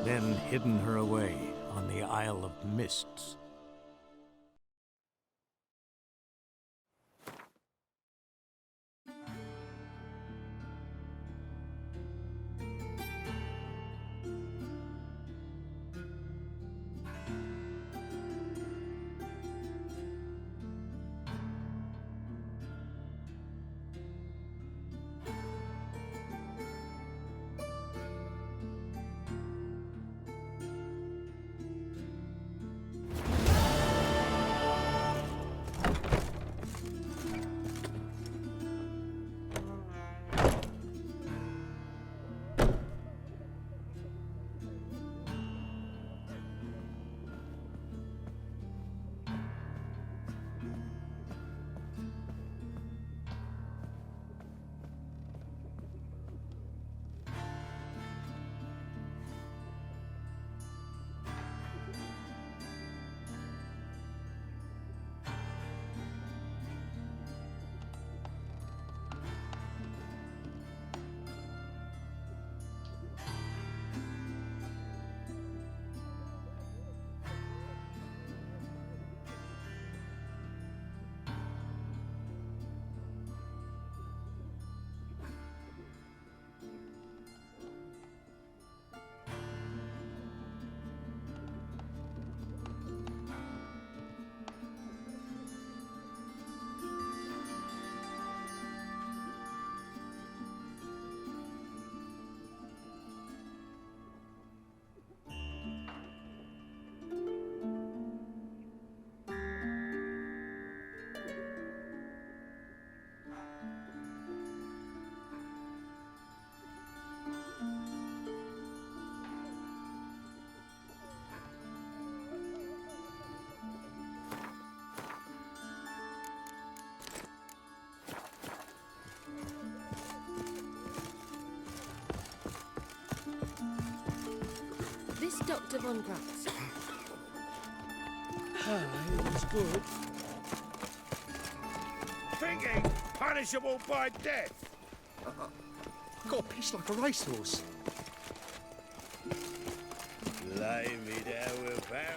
then hidden her away on the Isle of Mists. This Dr. Von Gratz. It was good. Thinking punishable by death. Got a piss like a racehorse. Lay me down with a barrel.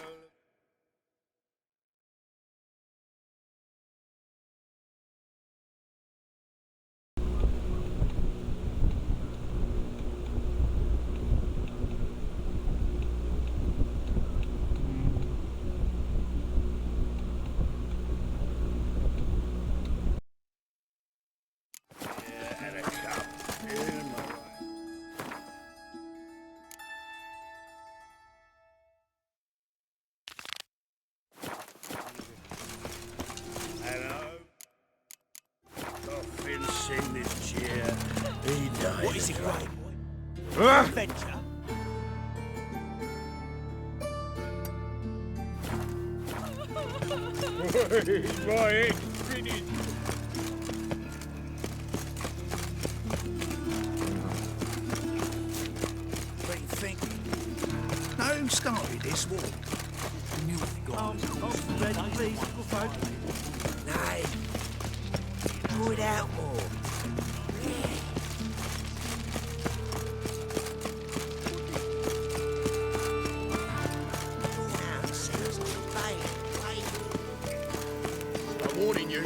Signature. He died. What is it, Ray? Ah! Adventure? My head's finished. What do you think? Now, who started this war? Ready, please, little folk. Nay. Pour it out more. I'm warning you.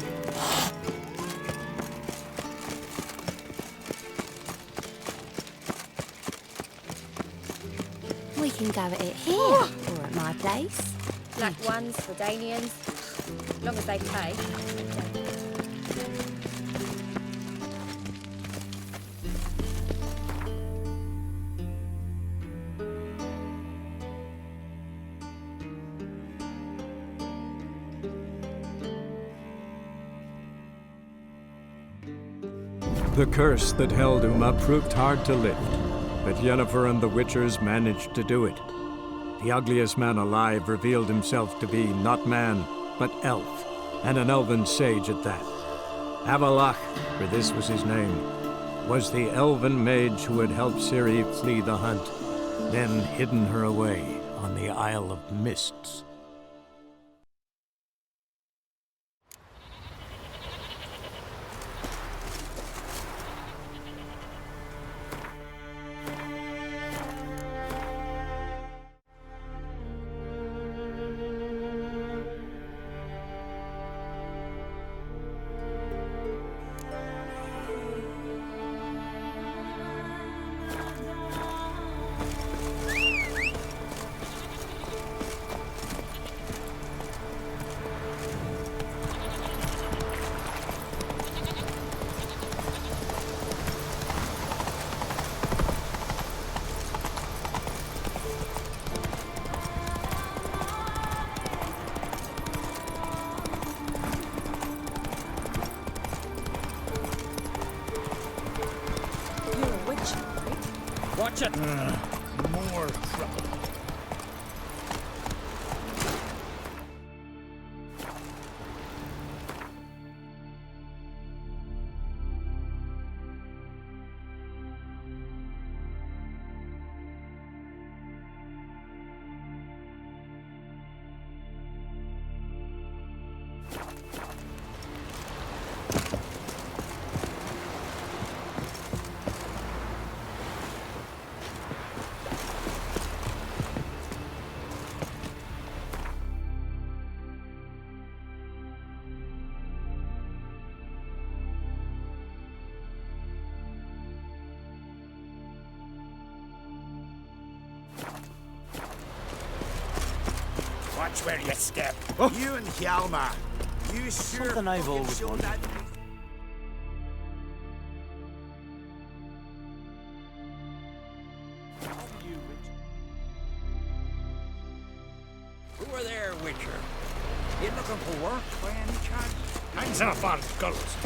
We can go at it here, or at my place. Black ones for Danians, long as they pay. The curse that held Uma proved hard to lift, but Yennefer and the Witchers managed to do it. The ugliest man alive revealed himself to be not man, but elf, and an elven sage at that. Avalach, for this was his name, was the elven mage who had helped Ciri flee the hunt, then hidden her away on the Isle of Mists. More trouble. Watch where you step. You and Hjalmar. You sure Something I've fucking always showed wondered. that. Who are there, Witcher? You looking for work by any chance? Hands off our gulls.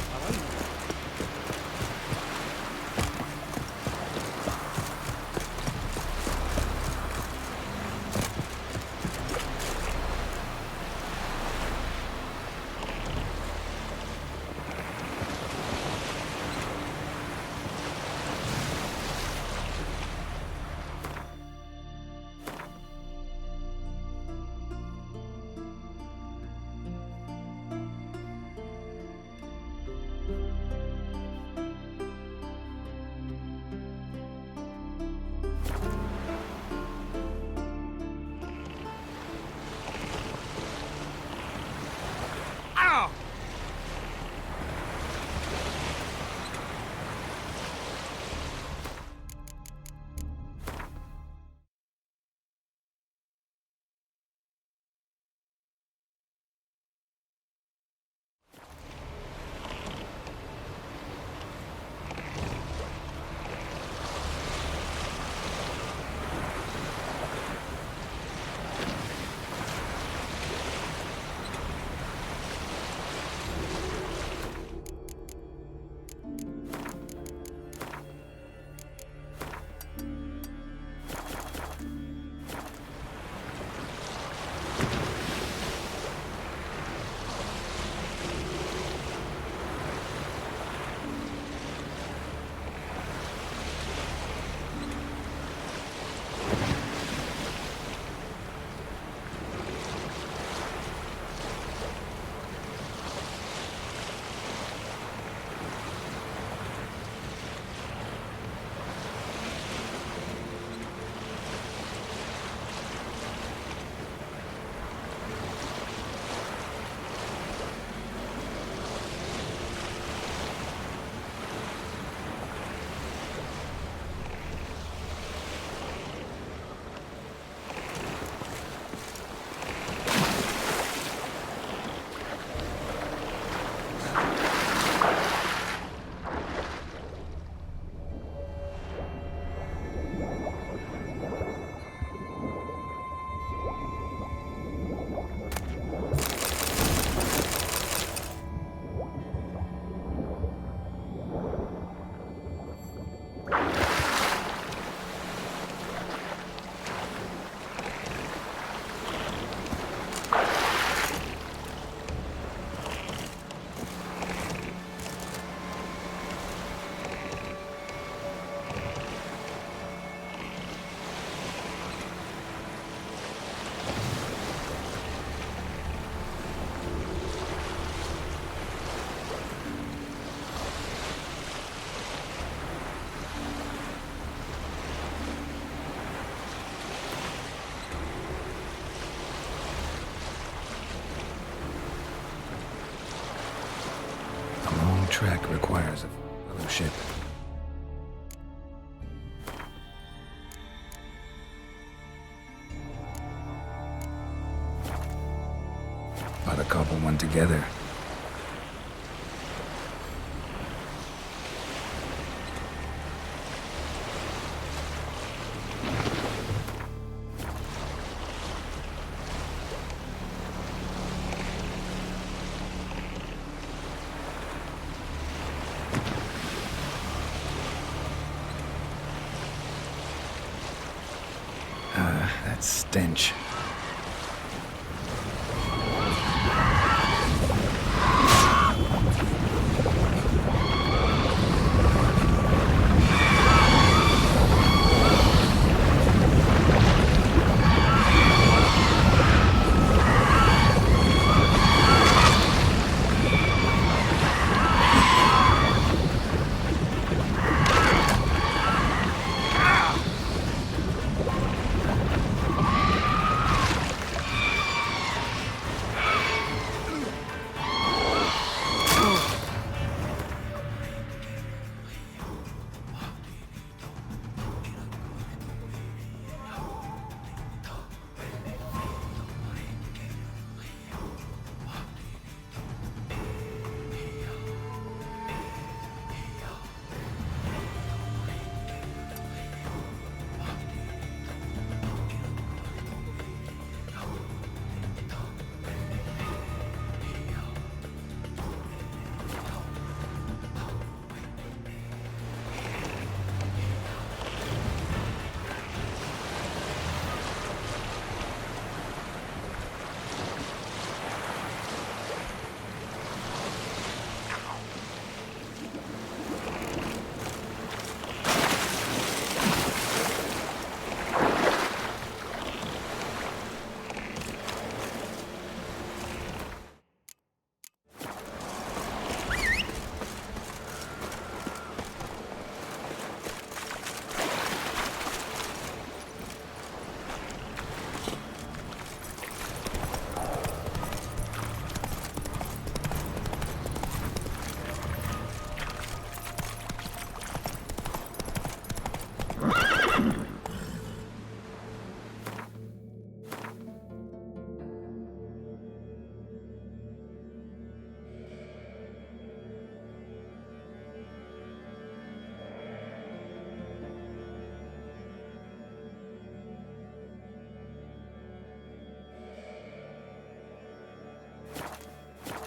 Trek requires a fellowship. But a couple went together. That stench.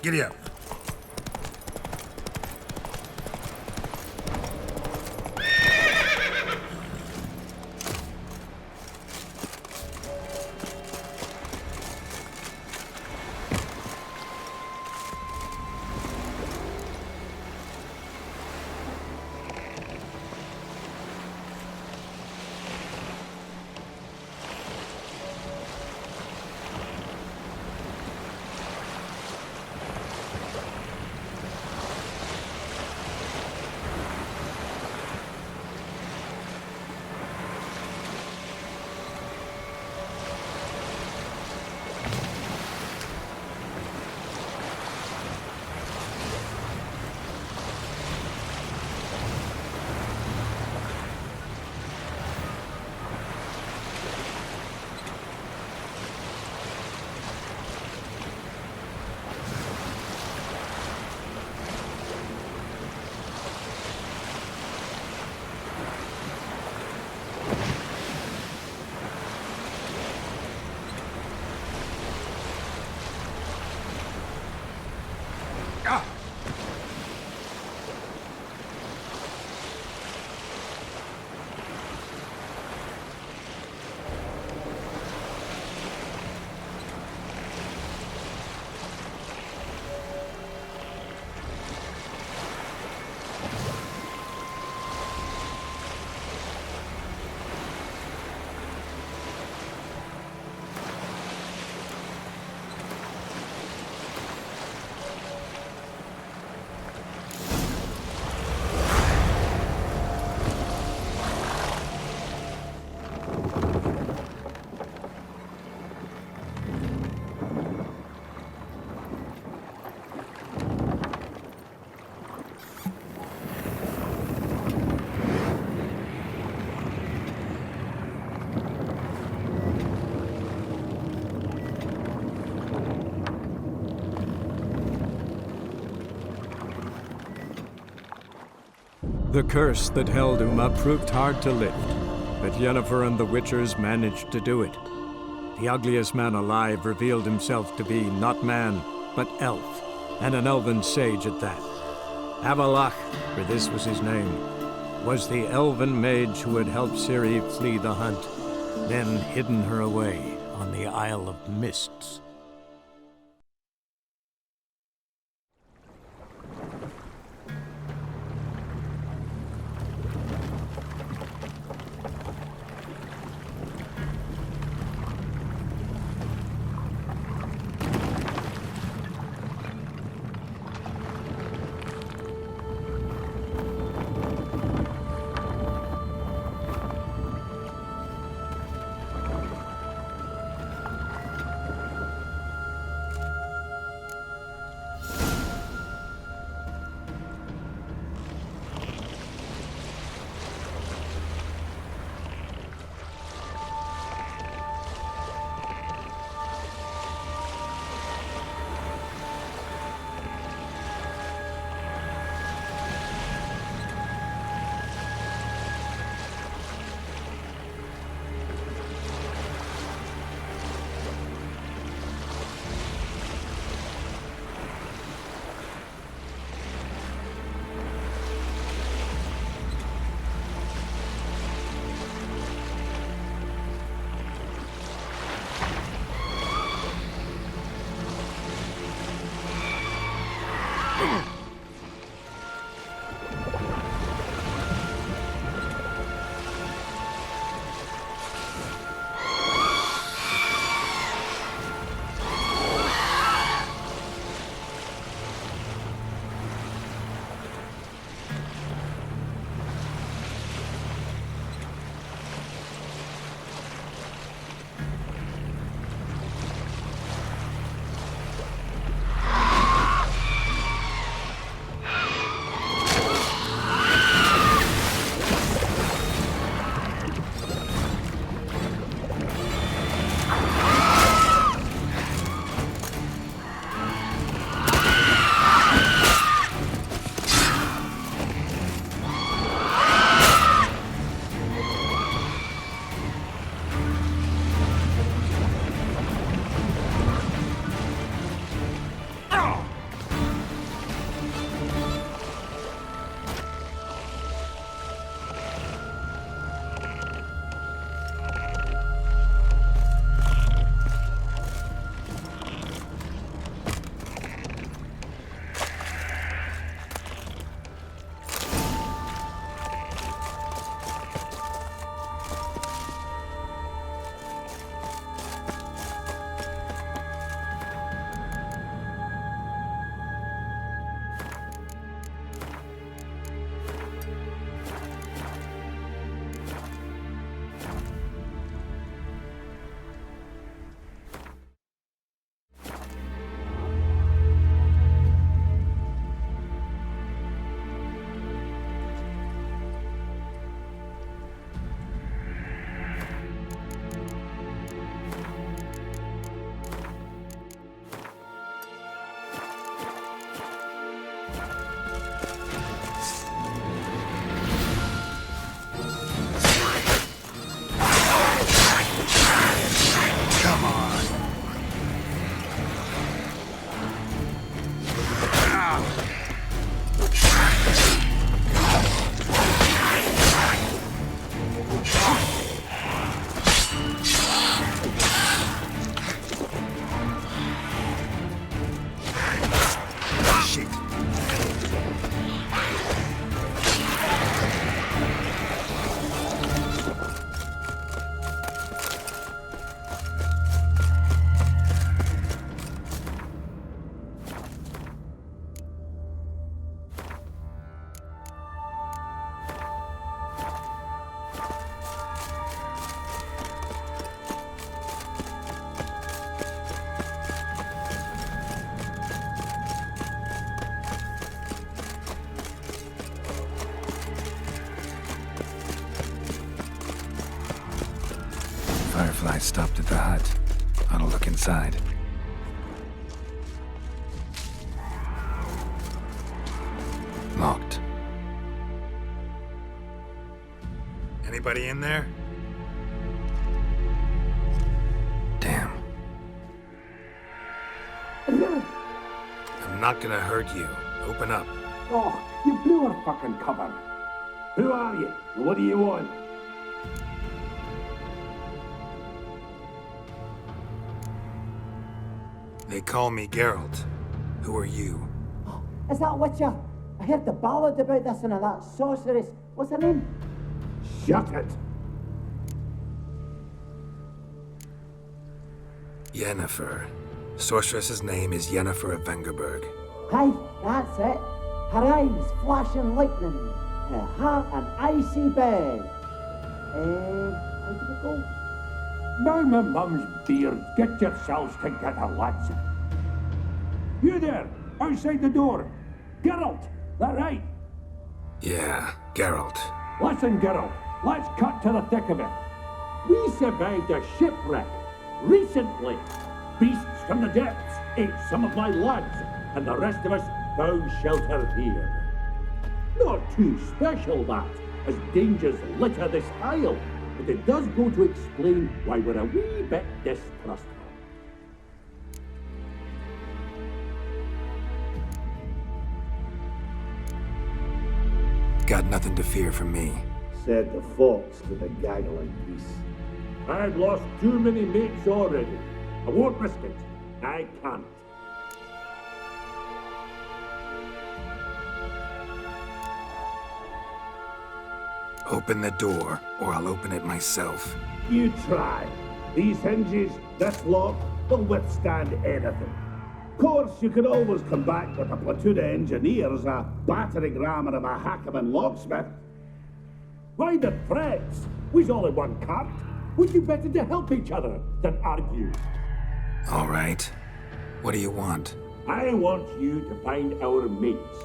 Giddy up. The curse that held Uma proved hard to lift, but Yennefer and the Witchers managed to do it. The ugliest man alive revealed himself to be not man, but elf, and an elven sage at that. Avalach, for this was his name, was the elven mage who had helped Ciri flee the hunt. then hidden her away on the Isle of Mists. Firefly stopped at the hut. I'll look inside. Locked. Anybody in there? Damn. I'm not gonna hurt you. Open up. Oh, you blew our fucking cover. Who are you? And what do you want? They call me Geralt. Who are you? Is that Witcher? I heard the ballad about this and that sorceress. What's her name? Shut it! Yennefer. Sorceress's name is Yennefer of Vengerberg. Aye, that's it. Her eyes flashing lightning. Her heart an icy bed. How did it go? Now my mum's beard, get yourselves together, lads. You there, outside the door. Geralt, that right? Yeah, Geralt. Listen, Geralt, let's cut to the thick of it. We survived a shipwreck recently. Beasts from the depths ate some of my lads, and the rest of us found shelter here. Not too special, that, as dangers litter this isle, but it does go to explain why we're a wee bit distrustful. Got nothing to fear from me. Said the fox to the gaggling geese. I've lost too many mates already. I won't risk it. I can't. Open the door, or I'll open it myself. You try. These hinges, this lock, will withstand anything. Of course, you could always come back with a platoon of engineers, a battering ram and a Mahakaman locksmith. Why the threats? We's all in one cart. We'd do better to help each other than argue. All right. What do you want? I want you to find our mates.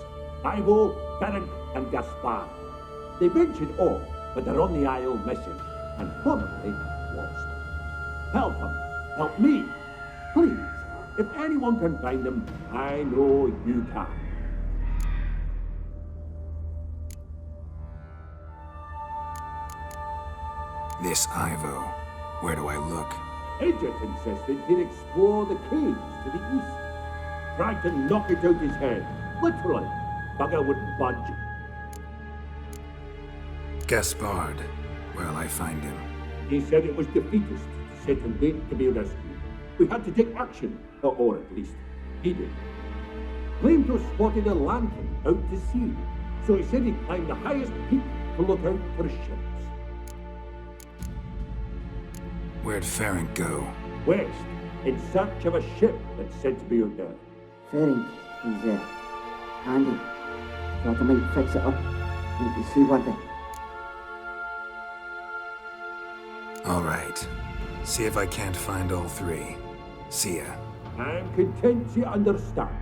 Ivo, Beric, and Gaspar. They ventured off, but they're on the Isle missing, and probably lost. Help them. Help me. Please. If anyone can find them, I know you can. This Ivo. Where do I look? Agent insisted he'd explore the caves to the east. Tried to knock it out his head. Literally. Bugger wouldn't budge. Gaspard. Where'll I find him? He said it was defeatist, set and wait to be rescued. We had to take action, or at least he did. Claimed to have spotted a lantern out to sea, so he said he'd climb the highest peak to look out for ships. Where'd Ferenc go? West, in search of a ship that's said to be out there. Ferenc, he's handy. Thought I might fix it up. Need to see one thing. All right. See if I can't find all three. See ya. I'm content to understand.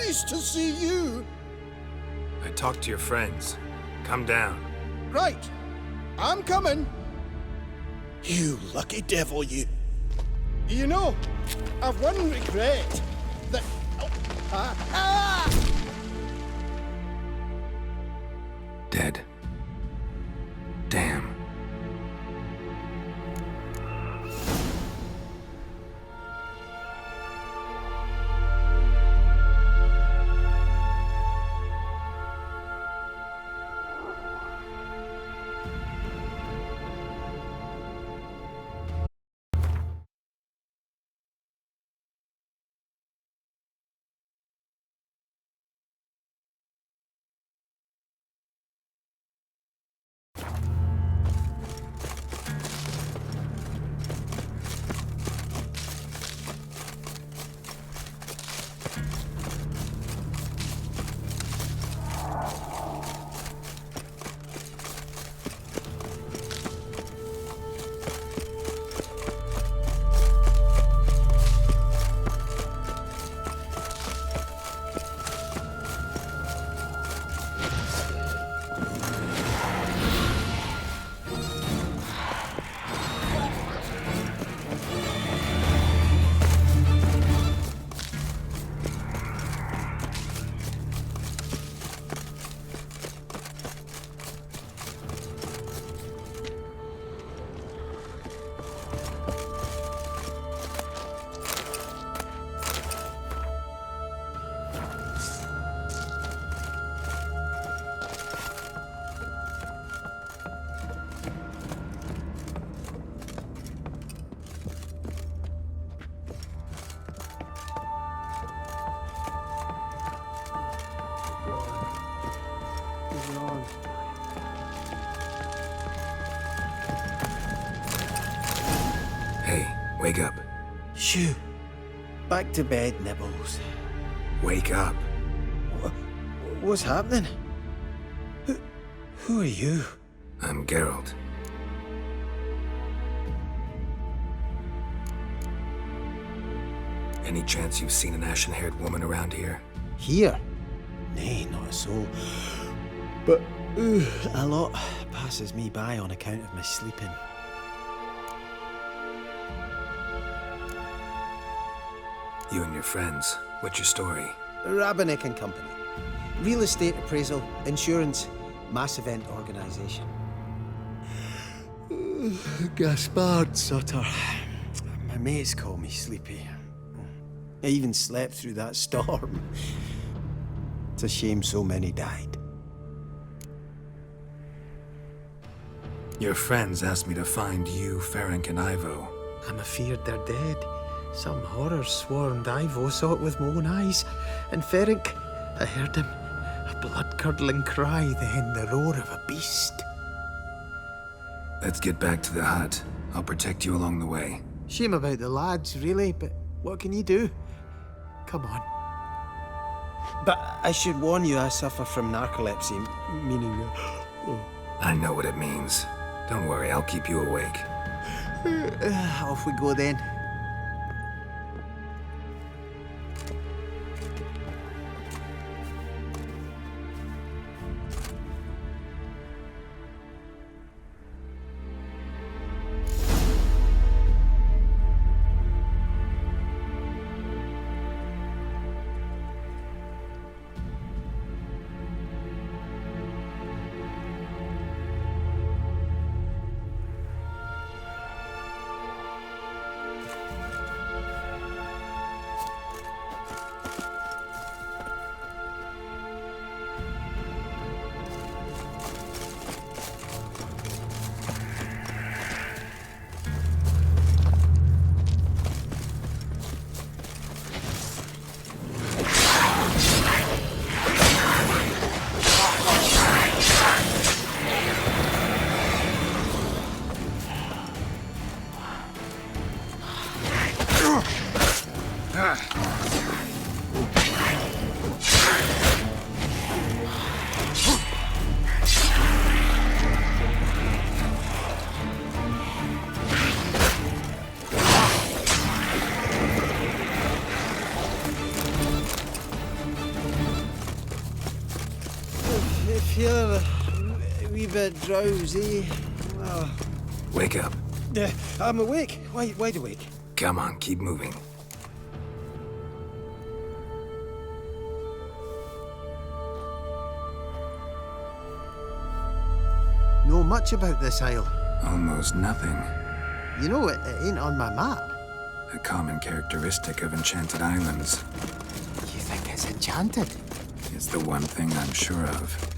Nice to see you. I talked to your friends. Come down. Right. I'm coming. You lucky devil, you. You know, I've one regret. That... Oh, Dead. Damn. Hey, wake up. Shoo. Back to bed, Nibbles. Wake up. What's happening? Who are you? I'm Geralt. Any chance you've seen an ashen-haired woman around here? Here? Nay, not a soul. But a lot passes me by on account of my sleeping. You and your friends, what's your story? Rabbinick and Company. Real estate appraisal, insurance, mass event organisation. Gaspard Sutter. My mates call me Sleepy. I even slept through that storm. It's a shame so many died. Your friends asked me to find you, Ferenc, and Ivo. I'm afeard they're dead. Some horror swarmed Ivo, saw it with my own eyes. And Ferenc, I heard him. A blood-curdling cry, then the roar of a beast. Let's get back to the hut. I'll protect you along the way. Shame about the lads, really, but what can you do? Come on. But I should warn you, I suffer from narcolepsy, meaning... I know what it means. Don't worry, I'll keep you awake. Off we go then. wee bit drowsy. Oh. Wake up. I'm awake. Wide awake. Come on, keep moving. Know much about this isle? Almost nothing. You know, it ain't on my map. A common characteristic of enchanted islands. You think it's enchanted? It's the one thing I'm sure of.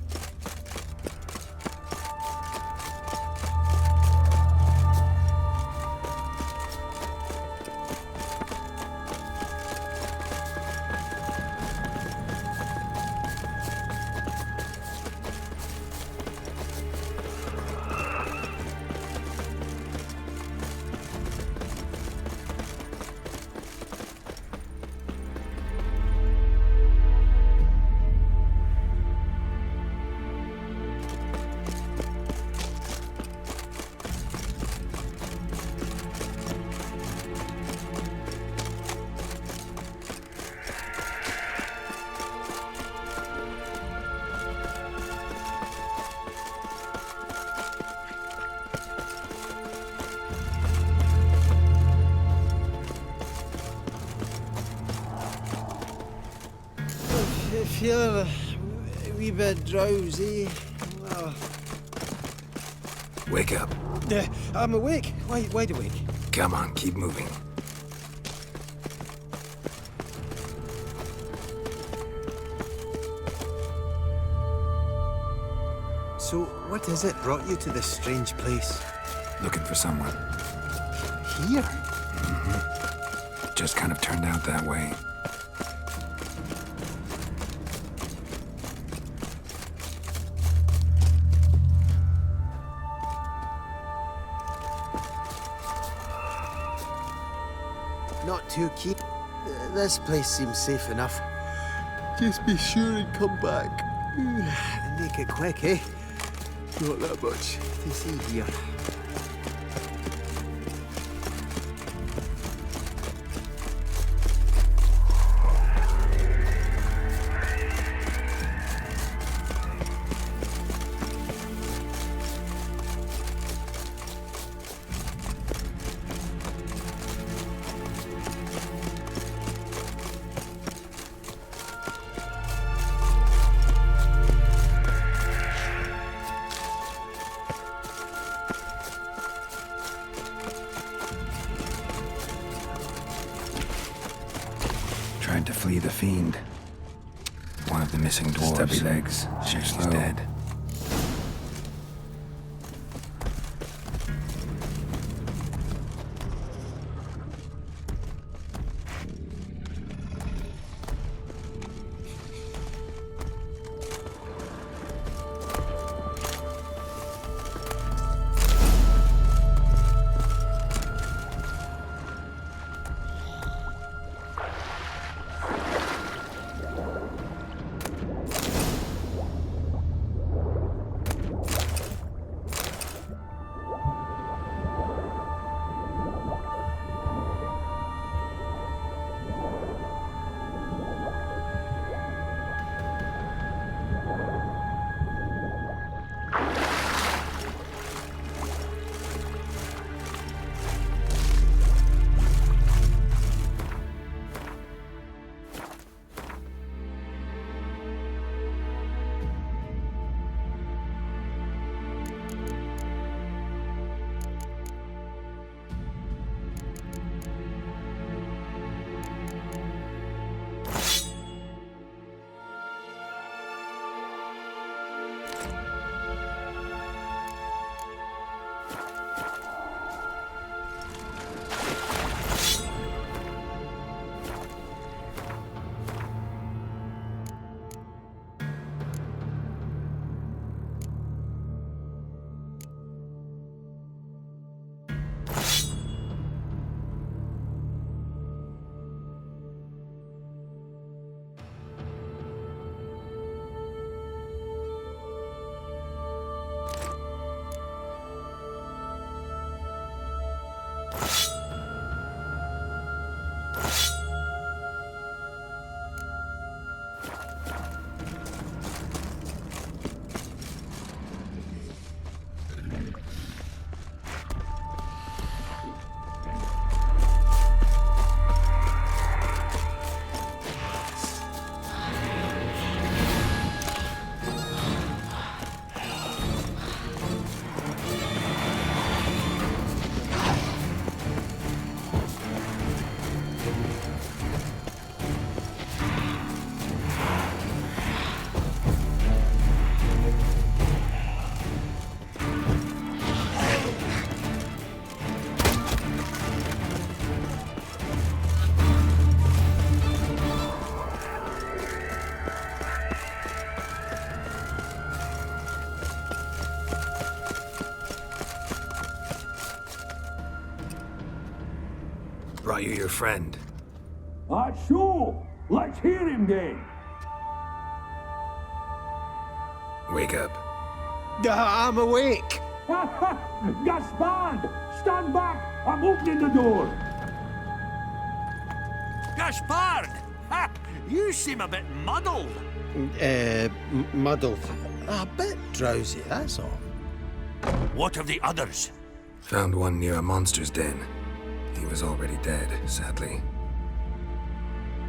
I feel a wee bit drowsy. Oh. Wake up. I'm awake. Wide awake. Come on, keep moving. So, what is it brought you to this strange place? Looking for someone. Here? Just kind of turned out that way. Not too keen. This place seems safe enough. Just be sure and come back. And make it quick, eh? Not that much to see here. Tried to flee the fiend. One of the missing dwarves. Stubby legs. She's dead. brought you your friend. So, let's hear him then. Wake up. I'm awake. Gaspard, stand back. I'm opening the door. Gaspard! Ha! You seem a bit muddled. Muddled. A bit drowsy, that's all. What of the others? Found one near a monster's den. He was already dead, sadly.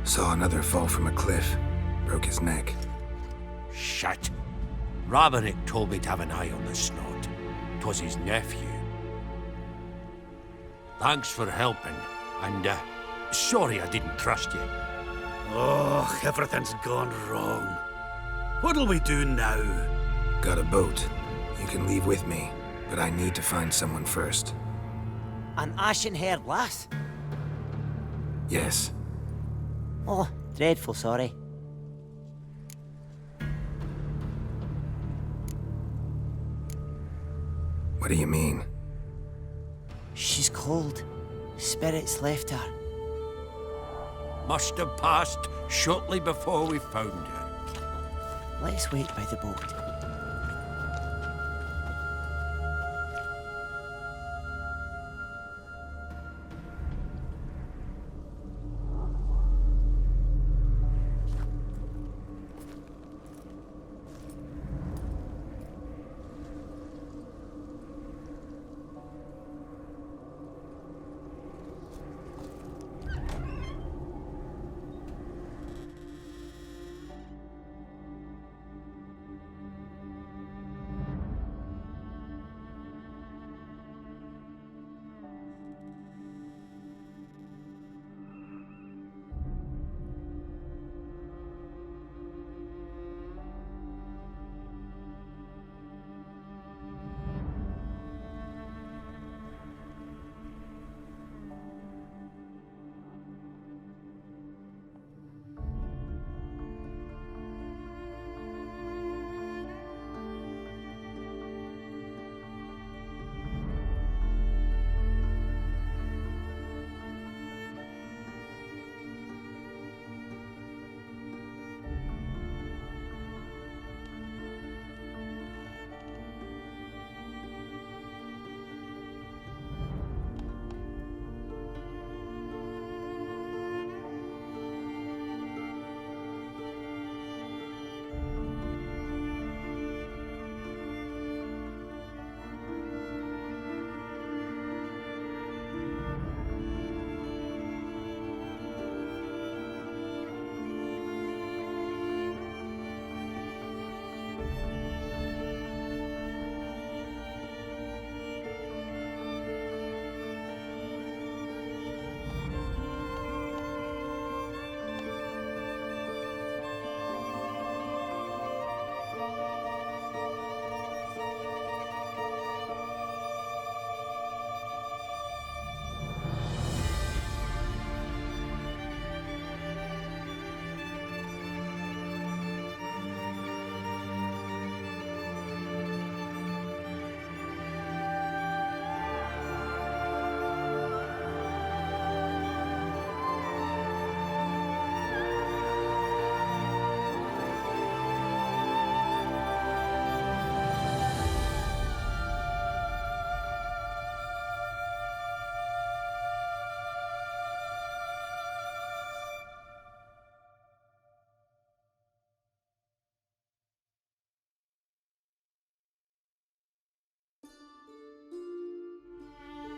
Saw another fall from a cliff. Broke his neck. Shit. Raverick told me to have an eye on the snot. 'Twas his nephew. Thanks for helping, and sorry I didn't trust you. Oh, everything's gone wrong. What'll we do now? Got a boat. You can leave with me, but I need to find someone first. An ashen-haired lass? Yes. Oh, dreadful sorry. What do you mean? She's cold. Spirits left her. Must have passed shortly before we found her. Let's wait by the boat.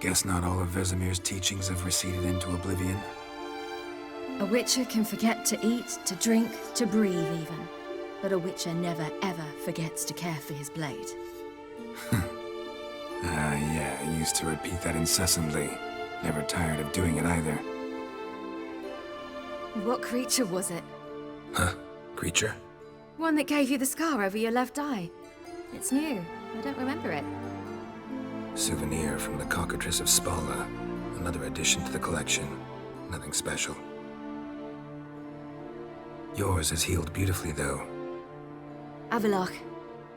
Guess not all of Vesemir's teachings have receded into oblivion. A witcher can forget to eat, to drink, to breathe even. But a witcher never ever forgets to care for his blade. Yeah, I used to repeat that incessantly. Never tired of doing it either. What creature was it? Huh? Creature? One that gave you the scar over your left eye. It's new. I don't remember it. Souvenir from the cockatrice of Spala. Another addition to the collection. Nothing special. Yours has healed beautifully, though. Avalach.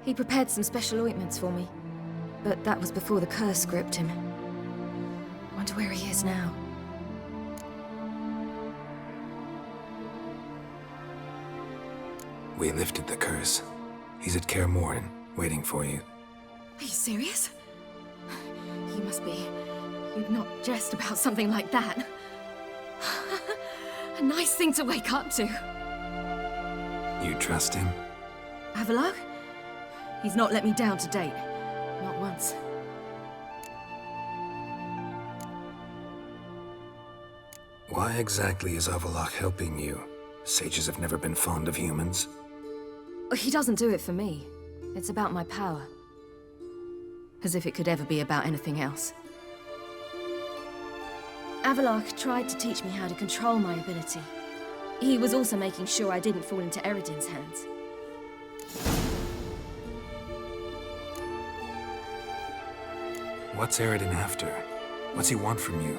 He prepared some special ointments for me. But that was before the curse gripped him. Wonder where he is now. We lifted the curse. He's at Kaer Morhen, waiting for you. Are you serious? You must be. You'd not jest about something like that. A nice thing to wake up to. You trust him? Avallac'h? He's not let me down to date. Not once. Why exactly is Avallac'h helping you? Sages have never been fond of humans. He doesn't do it for me. It's about my power. As if it could ever be about anything else. Avallac'h tried to teach me how to control my ability. He was also making sure I didn't fall into Eredin's hands. What's Eredin after? What's he want from you?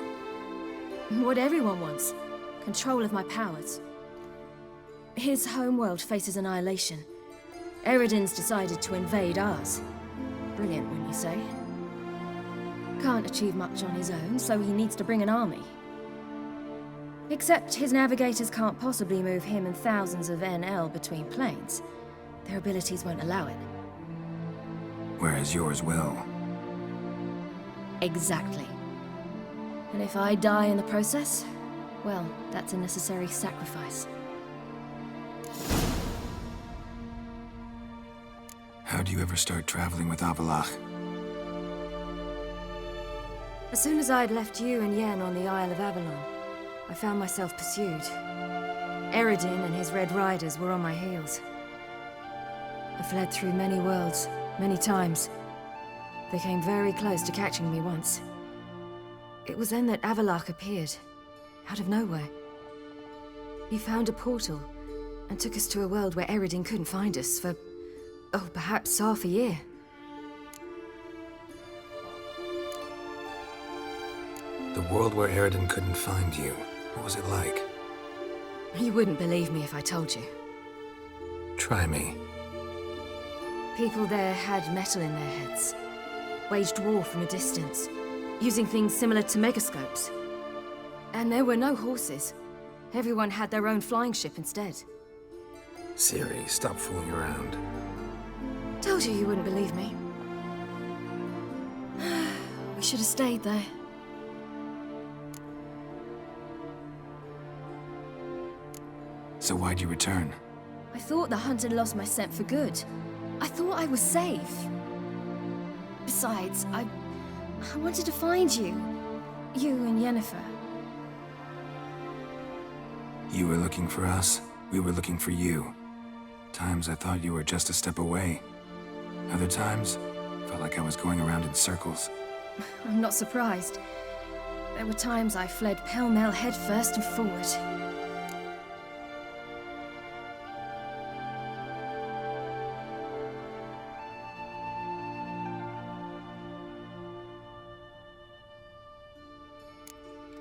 What everyone wants. Control of my powers. His homeworld faces annihilation. Eredin's decided to invade ours. Brilliant, wouldn't you say? Can't achieve much on his own, so he needs to bring an army. Except his navigators can't possibly move him and thousands of NL between planes. Their abilities won't allow it. Whereas yours will. Exactly. And if I die in the process, well, that's a necessary sacrifice. How do you ever start traveling with Avallac'h? As soon as I'd left you and Yen on the Isle of Avalon, I found myself pursued. Eredin and his Red Riders were on my heels. I fled through many worlds, many times. They came very close to catching me once. It was then that Avallac'h appeared, out of nowhere. He found a portal, and took us to a world where Eredin couldn't find us for, oh, perhaps half a year. The world where Eredin couldn't find you. What was it like? You wouldn't believe me if I told you. Try me. People there had metal in their heads. Waged war from a distance, using things similar to megascopes. And there were no horses. Everyone had their own flying ship instead. Ciri, stop fooling around. Told you wouldn't believe me. We should have stayed there. So why'd you return? I thought the hunt had lost my scent for good. I thought I was safe. Besides, I wanted to find you. You and Yennefer. You were looking for us, we were looking for you. Times I thought you were just a step away. Other times, felt like I was going around in circles. I'm not surprised. There were times I fled pell-mell headfirst and forward.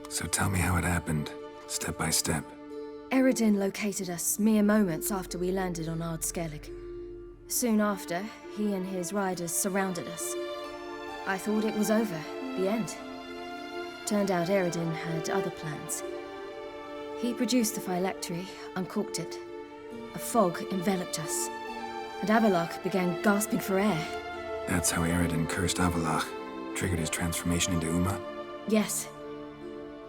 So tell me how it happened, step by step. Eredin located us mere moments after we landed on Ard Skellig. Soon after, he and his riders surrounded us. I thought it was over, the end. Turned out Eredin had other plans. He produced the phylactery, uncorked it. A fog enveloped us, and Avallac'h began gasping for air. That's how Eredin cursed Avallac'h, triggered his transformation into Uma? Yes.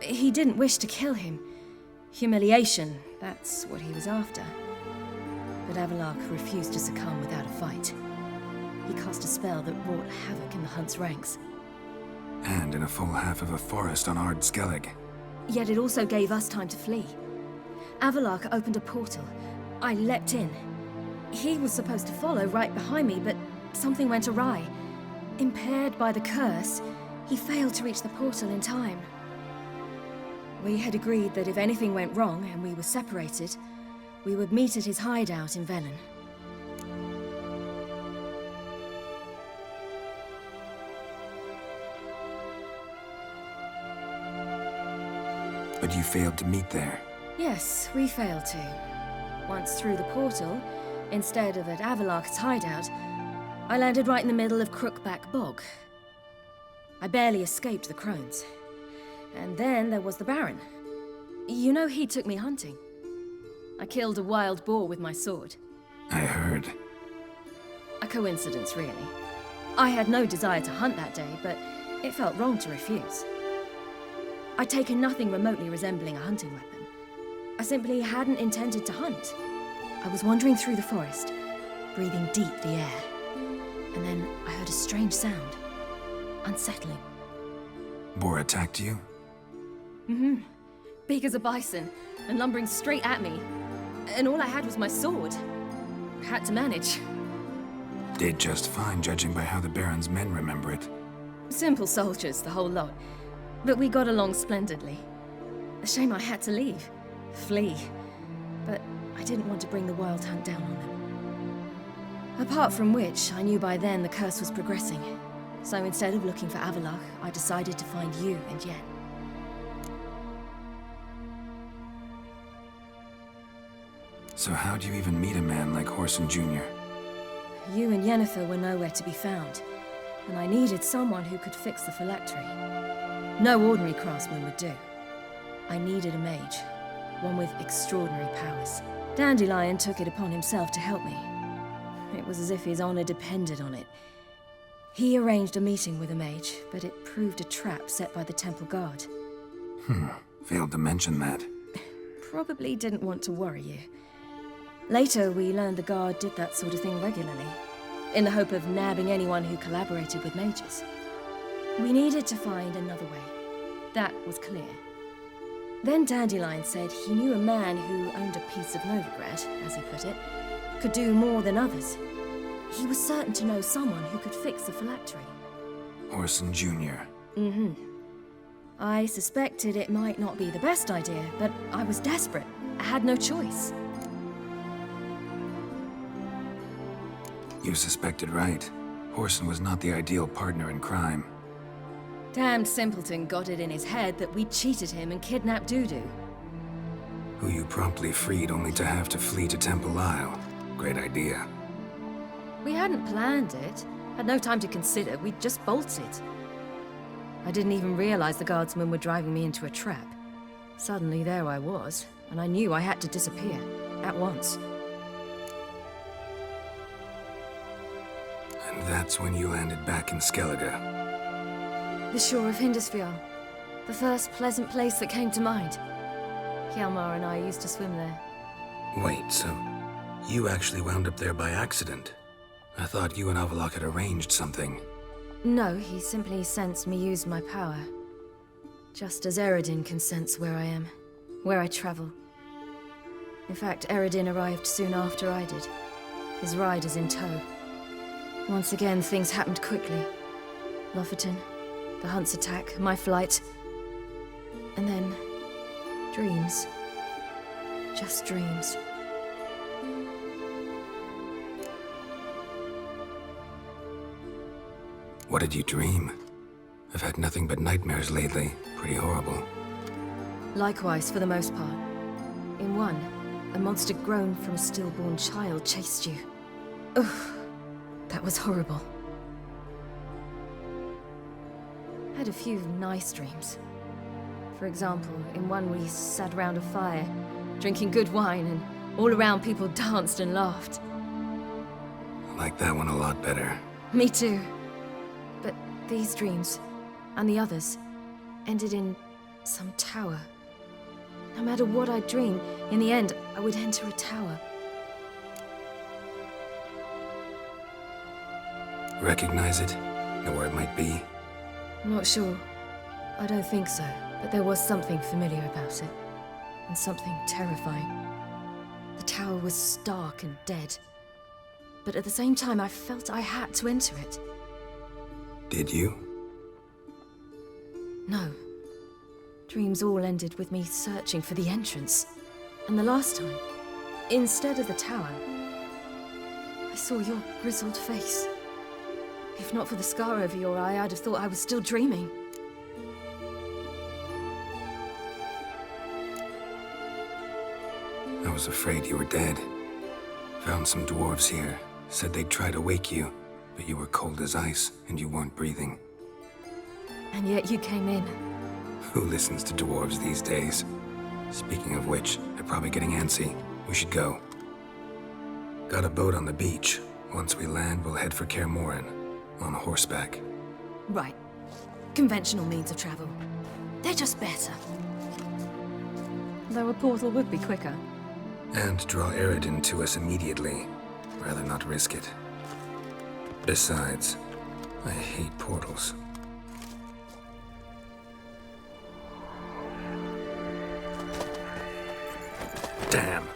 He didn't wish to kill him. Humiliation, that's what he was after. But Avallac'h refused to succumb without a fight. He cast a spell that wrought havoc in the Hunt's ranks. And in a full half of a forest on Ard Skellig. Yet it also gave us time to flee. Avallac'h opened a portal. I leapt in. He was supposed to follow right behind me, but something went awry. Impaired by the curse, he failed to reach the portal in time. We had agreed that if anything went wrong and we were separated, we would meet at his hideout in Velen. But you failed to meet there. Yes, we failed to. Once through the portal, instead of at Avallac'h's hideout, I landed right in the middle of Crookback Bog. I barely escaped the crones. And then there was the Baron. You know, he took me hunting. I killed a wild boar with my sword. I heard. A coincidence, really. I had no desire to hunt that day, but it felt wrong to refuse. I'd taken nothing remotely resembling a hunting weapon. I simply hadn't intended to hunt. I was wandering through the forest, breathing deep the air. And then I heard a strange sound. Unsettling. Boar attacked you? Mm-hmm. Big as a bison, and lumbering straight at me. And all I had was my sword. Had to manage. Did just fine, judging by how the Baron's men remember it. Simple soldiers, the whole lot. But we got along splendidly. A shame I had to leave. Flee. But I didn't want to bring the wild hunt down on them. Apart from which, I knew by then the curse was progressing. So instead of looking for Avallac'h, I decided to find you and Yen. So how do you even meet a man like Whoreson Jr.? You and Yennefer were nowhere to be found, and I needed someone who could fix the phylactery. No ordinary craftsman would do. I needed a mage, one with extraordinary powers. Dandelion took it upon himself to help me. It was as if his honor depended on it. He arranged a meeting with a mage, but it proved a trap set by the temple guard. Failed to mention that. Probably didn't want to worry you. Later, we learned the guard did that sort of thing regularly, in the hope of nabbing anyone who collaborated with mages. We needed to find another way. That was clear. Then Dandelion said he knew a man who owned a piece of Novigrad, as he put it, could do more than others. He was certain to know someone who could fix the phylactery. Whoreson Jr. Mm-hmm. I suspected it might not be the best idea, but I was desperate. I had no choice. You suspected right. Whoreson was not the ideal partner in crime. Damned simpleton got it in his head that we cheated him and kidnapped Dudu. Who you promptly freed only to have to flee to Temple Isle. Great idea. We hadn't planned it. Had no time to consider. We just bolted. I didn't even realize the guardsmen were driving me into a trap. Suddenly there I was, and I knew I had to disappear. At once. And that's when you landed back in Skellige. The shore of Hindisfjall. The first pleasant place that came to mind. Hjalmar and I used to swim there. Wait, so you actually wound up there by accident? I thought you and Avallac'h had arranged something. No, he simply sensed me use my power. Just as Eredin can sense where I am, where I travel. In fact, Eredin arrived soon after I did. His riders in tow. Once again, things happened quickly. Lofoten, the hunt's attack, my flight. And then, dreams. Just dreams. What did you dream? I've had nothing but nightmares lately. Pretty horrible. Likewise, for the most part. In one, a monster grown from a stillborn child chased you. Ugh, that was horrible. Had a few nice dreams. For example, in one we sat around a fire, drinking good wine, and all around people danced and laughed. I like that one a lot better. Me too. But these dreams, and the others, ended in some tower. No matter what I dream, in the end, I would enter a tower. Recognize it? Know where it might be? Not sure. I don't think so, but there was something familiar about it. And something terrifying. The tower was stark and dead. But at the same time, I felt I had to enter it. Did you? No. Dreams all ended with me searching for the entrance. And the last time, instead of the tower, I saw your grizzled face. If not for the scar over your eye, I'd have thought I was still dreaming. I was afraid you were dead. Found some dwarves here. Said they'd try to wake you, but you were cold as ice and you weren't breathing. And yet you came in. Who listens to dwarves these days? Speaking of which, they're probably getting antsy. We should go. Got a boat on the beach. Once we land, we'll head for Kaer on horseback. Right. Conventional means of travel. They're just better. Though a portal would be quicker. And draw Eredin to us immediately. Rather not risk it. Besides, I hate portals. Damn.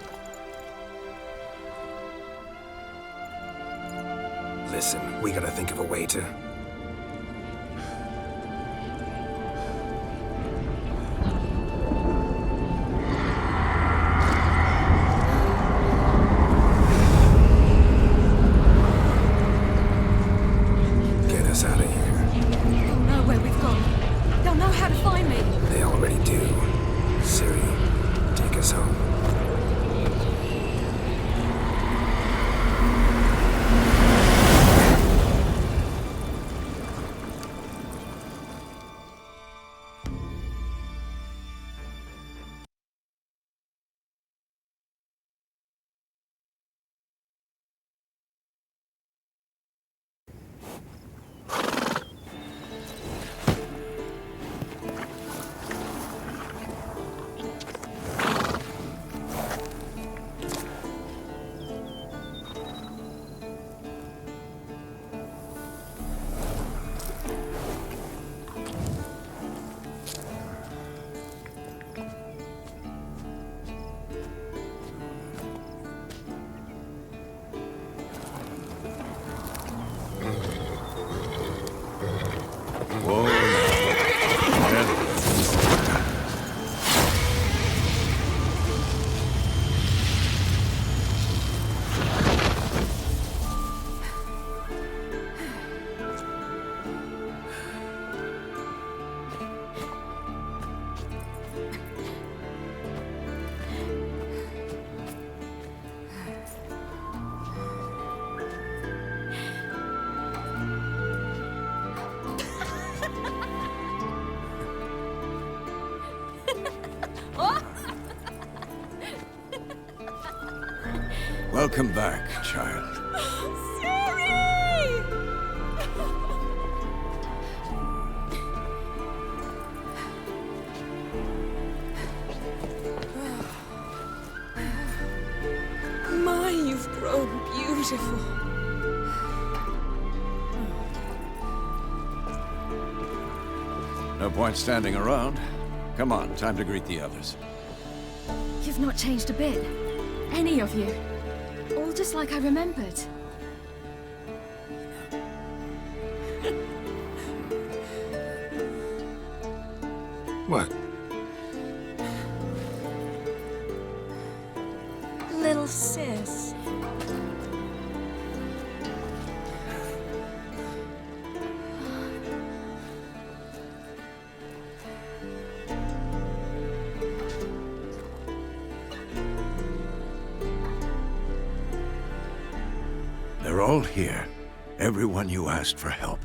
Listen, we gotta think of a way to... Get us out of here. They'll know where we've gone. They'll know how to find me. They already do. Ciri, take us home. Welcome back, child. My, you've grown beautiful. No point standing around. Come on, time to greet the others. You've not changed a bit. Any of you. All just like I remembered. What? Little sis. They're all here. Everyone you asked for help.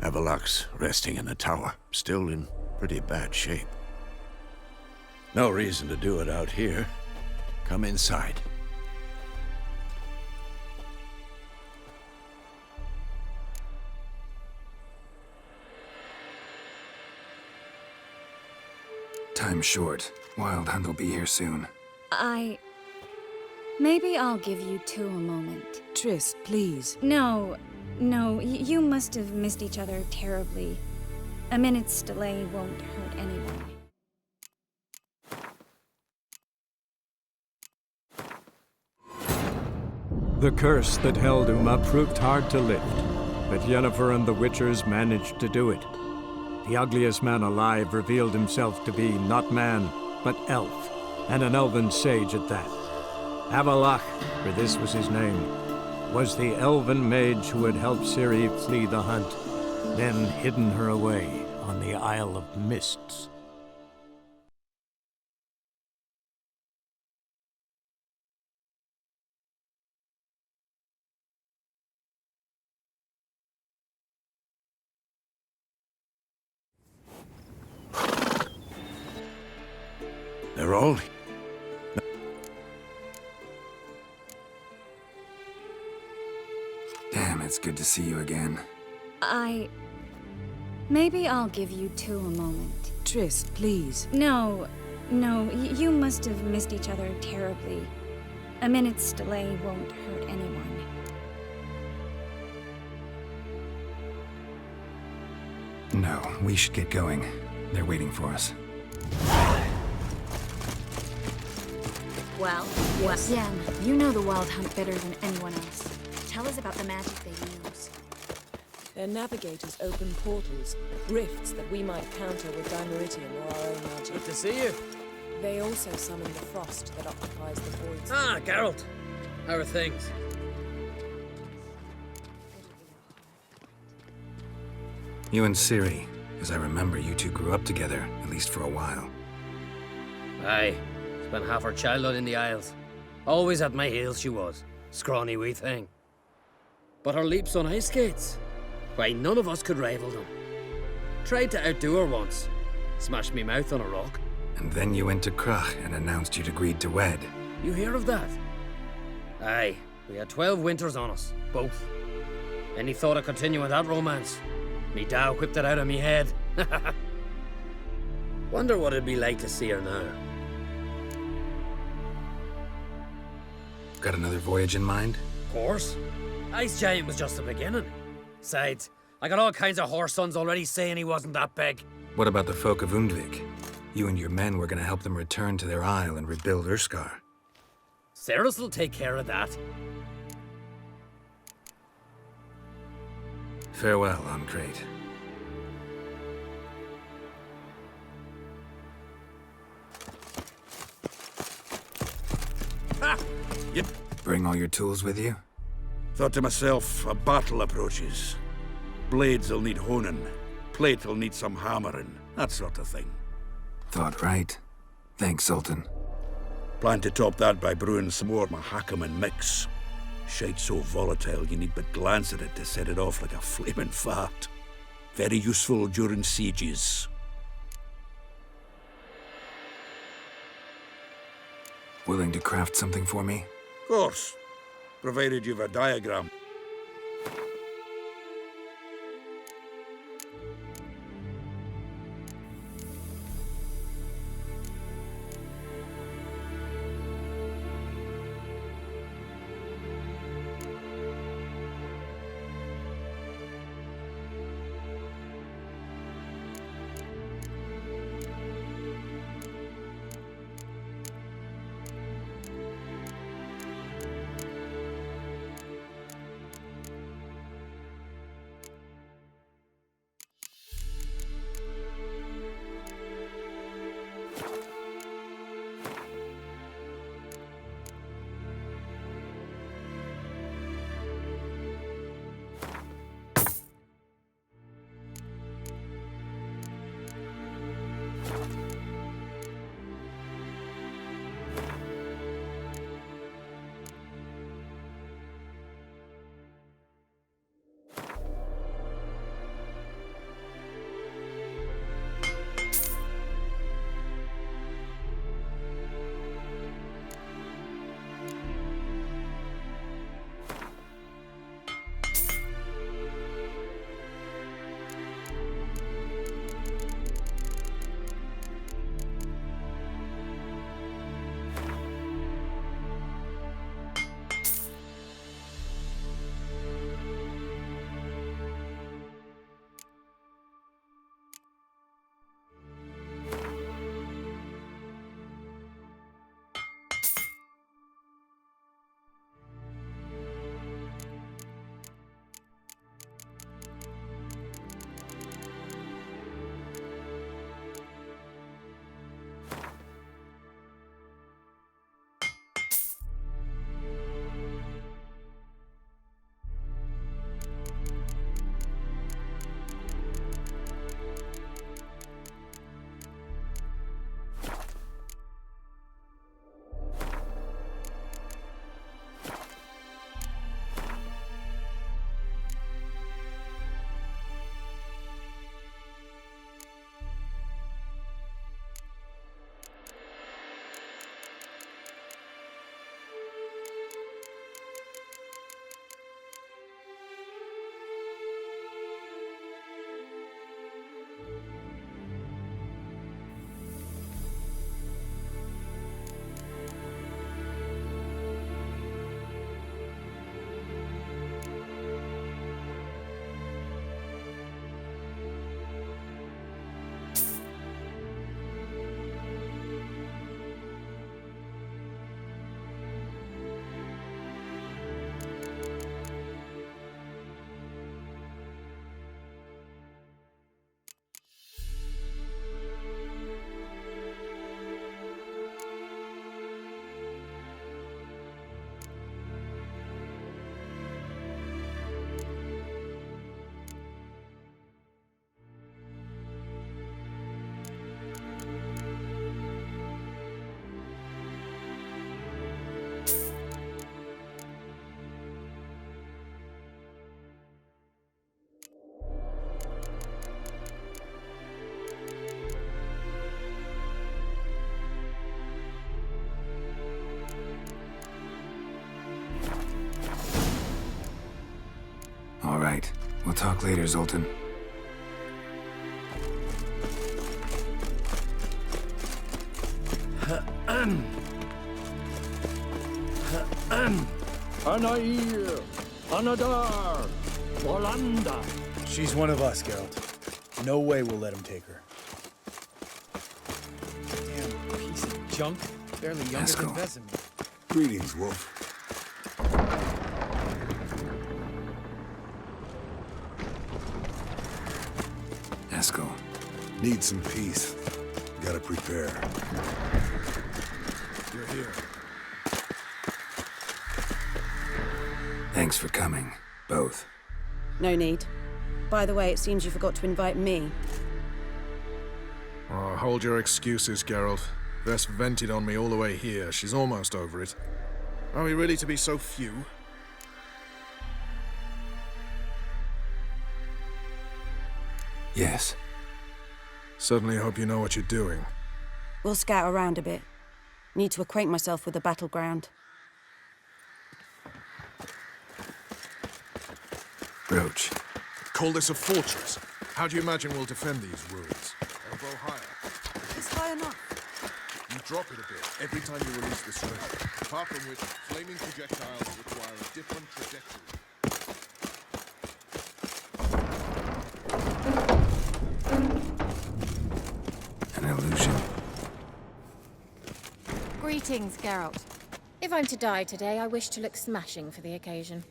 Avalok's resting in the tower, still in pretty bad shape. No reason to do it out here. Come inside. Time's short. Wild Hunt will be here soon. Maybe I'll give you two a moment. Triss, please. No, you must have missed each other terribly. A minute's delay won't hurt anyone. The curse that held Uma proved hard to lift, but Yennefer and the Witchers managed to do it. The ugliest man alive revealed himself to be not man, but elf, and an elven sage at that. Avalok, for this was his name, was the elven mage who had helped Ciri flee the hunt, then hidden her away on the Isle of Mists. They're all... It's good to see you again. Maybe I'll give you two a moment. Trist, please. No, you must have missed each other terribly. A minute's delay won't hurt anyone. No, we should get going. They're waiting for us. Well, yes. Yen, you know the Wild Hunt better than anyone else. Tell us about the magic they use. Their navigators open portals, rifts that we might counter with Dimeritium or our own magic. Good to see you. They also summon the frost that occupies the voids. Ah, Geralt. How are things? You and Ciri. As I remember, you two grew up together, at least for a while. Aye. Spent half her childhood in the Isles. Always at my heels she was. Scrawny wee thing. But her leaps on ice skates? Why, none of us could rival them. Tried to outdo her once. Smashed me mouth on a rock. And then you went to Krach and announced you'd agreed to wed. You hear of that? Aye. We had 12 winters on us. Both. Any thought of continuing that romance? Me Dow whipped it out of me head. Wonder what it'd be like to see her now. Got another voyage in mind? Of course. Ice Giant was just the beginning. Besides, I got all kinds of horse sons already saying he wasn't that big. What about the folk of Undvik? You and your men were gonna help them return to their isle and rebuild Urskar. Ceres will take care of that. Farewell, Ancrate. Ha! Yep. Bring all your tools with you? Thought to myself, a battle approaches. Blades will need honing. Plate will need some hammering. That sort of thing. Thought right. Thanks, Sultan. Plan to top that by brewing some more Mahakaman mix. Shite so volatile you need but glance at it to set it off like a flaming fart. Very useful during sieges. Willing to craft something for me? Of course. Provided you've a diagram. We'll talk later, Zoltan. Anair, Anadar, Walanda. She's one of us, Geralt. No way we'll let him take her. Damn piece of junk. Barely younger than Vesemir. Greetings, Wolf. Eskel. Need some peace. Gotta prepare. You're here. Thanks for coming, both. No need. By the way, it seems you forgot to invite me. Oh, hold your excuses, Geralt. Vess vented on me all the way here. She's almost over it. Are we really to be so few? Yes. Certainly hope you know what you're doing. We'll scout around a bit. Need to acquaint myself with the battleground. Roach. Call this a fortress. How do you imagine we'll defend these ruins? Elbow higher. It's high enough. You drop it a bit every time you release the string, apart from which flaming projectiles require a different trajectory. An illusion. Greetings, Geralt. If I'm to die today, I wish to look smashing for the occasion.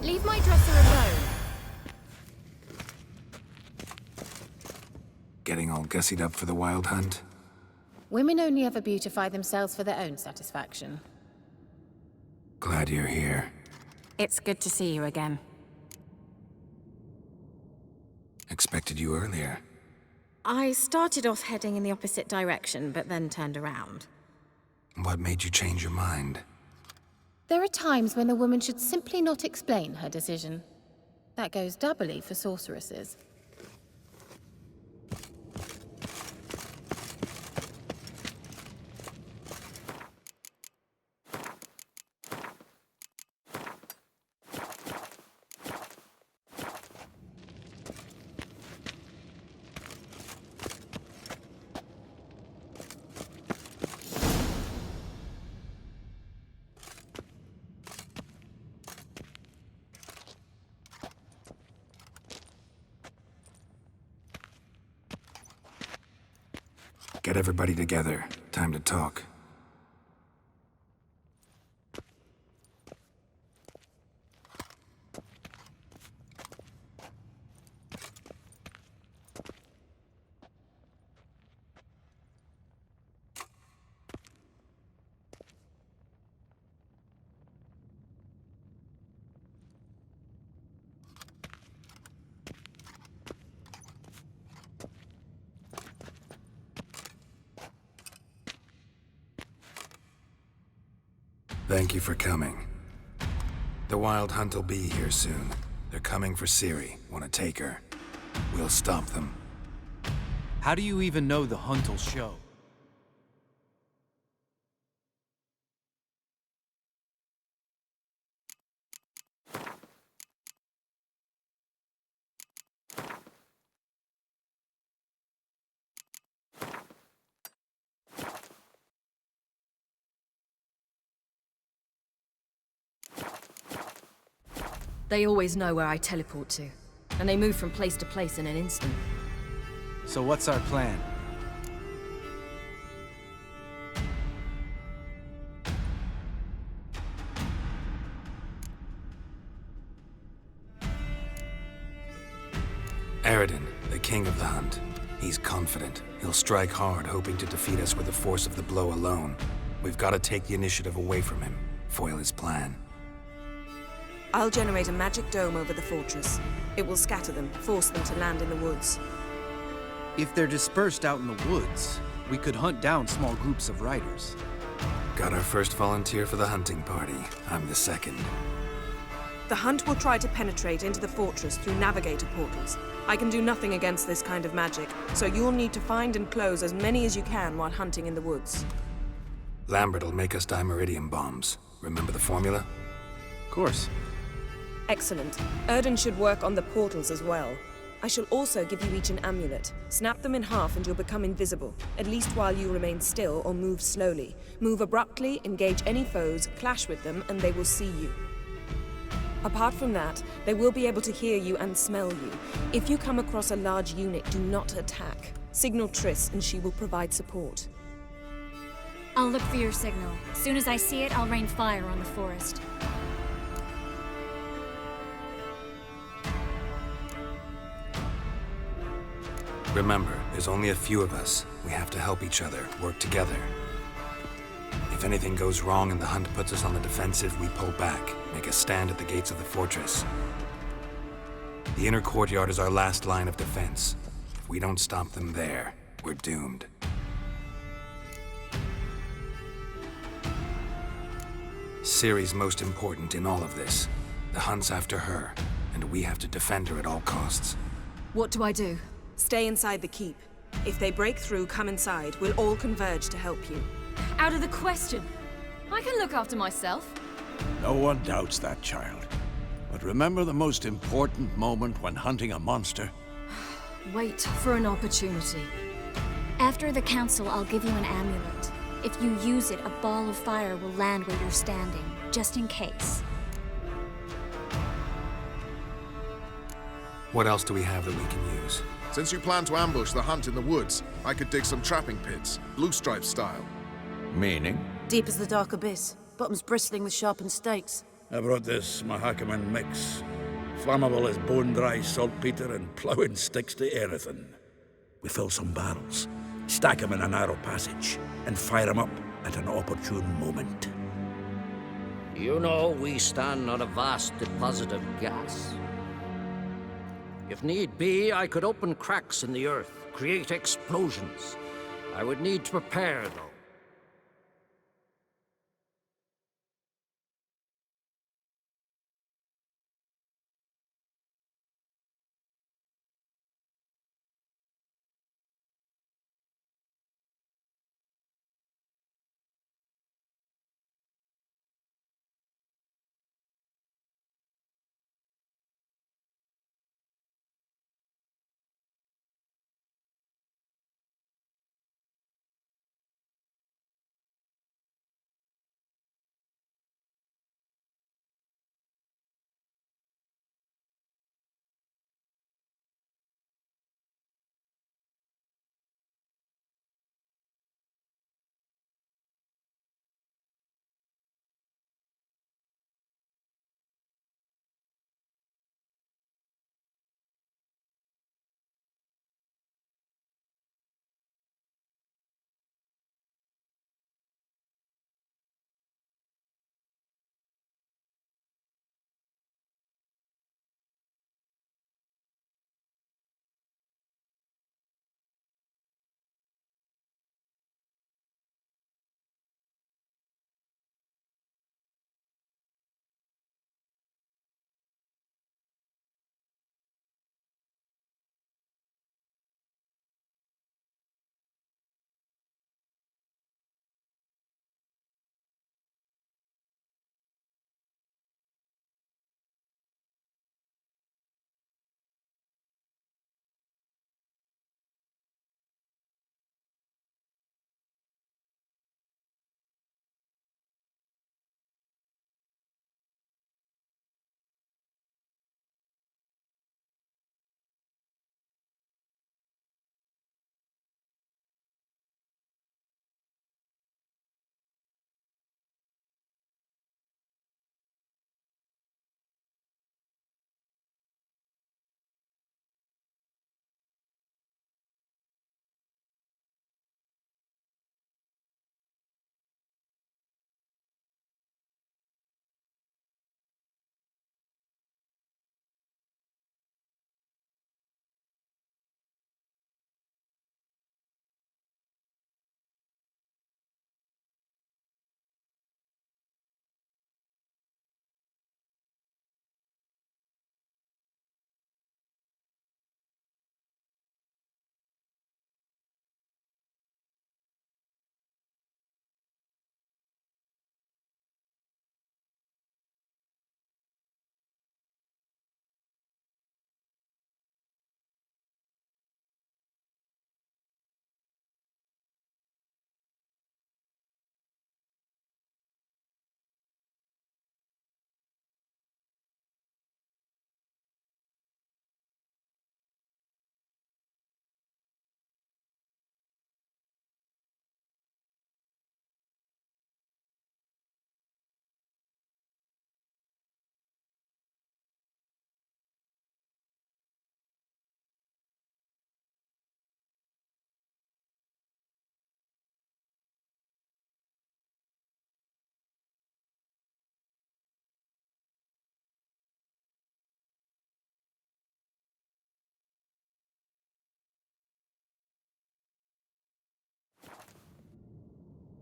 Leave my dresser alone. Getting all gussied up for the wild hunt? Women only ever beautify themselves for their own satisfaction. Glad you're here. It's good to see you again. Expected you earlier. I started off heading in the opposite direction, but then turned around. What made you change your mind? There are times when a woman should simply not explain her decision. That goes doubly for sorceresses. Get everybody together. Time to talk. Thank you for coming. The Wild Hunt will be here soon. They're coming for Ciri. Want to take her? We'll stop them. How do you even know the hunt'll show? They always know where I teleport to, and they move from place to place in an instant. So what's our plan? Eredin, the king of the hunt. He's confident. He'll strike hard, hoping to defeat us with the force of the blow alone. We've got to take the initiative away from him, foil his plan. I'll generate a magic dome over the fortress. It will scatter them, force them to land in the woods. If they're dispersed out in the woods, we could hunt down small groups of riders. Got our first volunteer for the hunting party. I'm the second. The hunt will try to penetrate into the fortress through navigator portals. I can do nothing against this kind of magic, so you'll need to find and close as many as you can while hunting in the woods. Lambert'll make us dimeridium bombs. Remember the formula? Of course. Excellent. Erden should work on the portals as well. I shall also give you each an amulet. Snap them in half and you'll become invisible, at least while you remain still or move slowly. Move abruptly, engage any foes, clash with them, and they will see you. Apart from that, they will be able to hear you and smell you. If you come across a large unit, do not attack. Signal Triss and she will provide support. I'll look for your signal. As soon as I see it, I'll rain fire on the forest. Remember, there's only a few of us. We have to help each other, work together. If anything goes wrong and the hunt puts us on the defensive, we pull back, make a stand at the gates of the fortress. The inner courtyard is our last line of defense. If we don't stop them there, we're doomed. Ciri's most important in all of this. The hunt's after her, and we have to defend her at all costs. What do I do? Stay inside the keep. If they break through, come inside. We'll all converge to help you. Out of the question. I can look after myself. No one doubts that, child. But remember the most important moment when hunting a monster? Wait for an opportunity. After the council, I'll give you an amulet. If you use it, a ball of fire will land where you're standing, just in case. What else do we have that we can use? Since you plan to ambush the hunt in the woods, I could dig some trapping pits, blue stripe style. Meaning? Deep as the dark abyss, bottoms bristling with sharpened stakes. I brought this Mahakaman mix. Flammable as bone-dry saltpeter and ploughing sticks to anything. We fill some barrels, stack them in a narrow passage, and fire them up at an opportune moment. You know, we stand on a vast deposit of gas. If need be, I could open cracks in the earth, create explosions. I would need to prepare, though.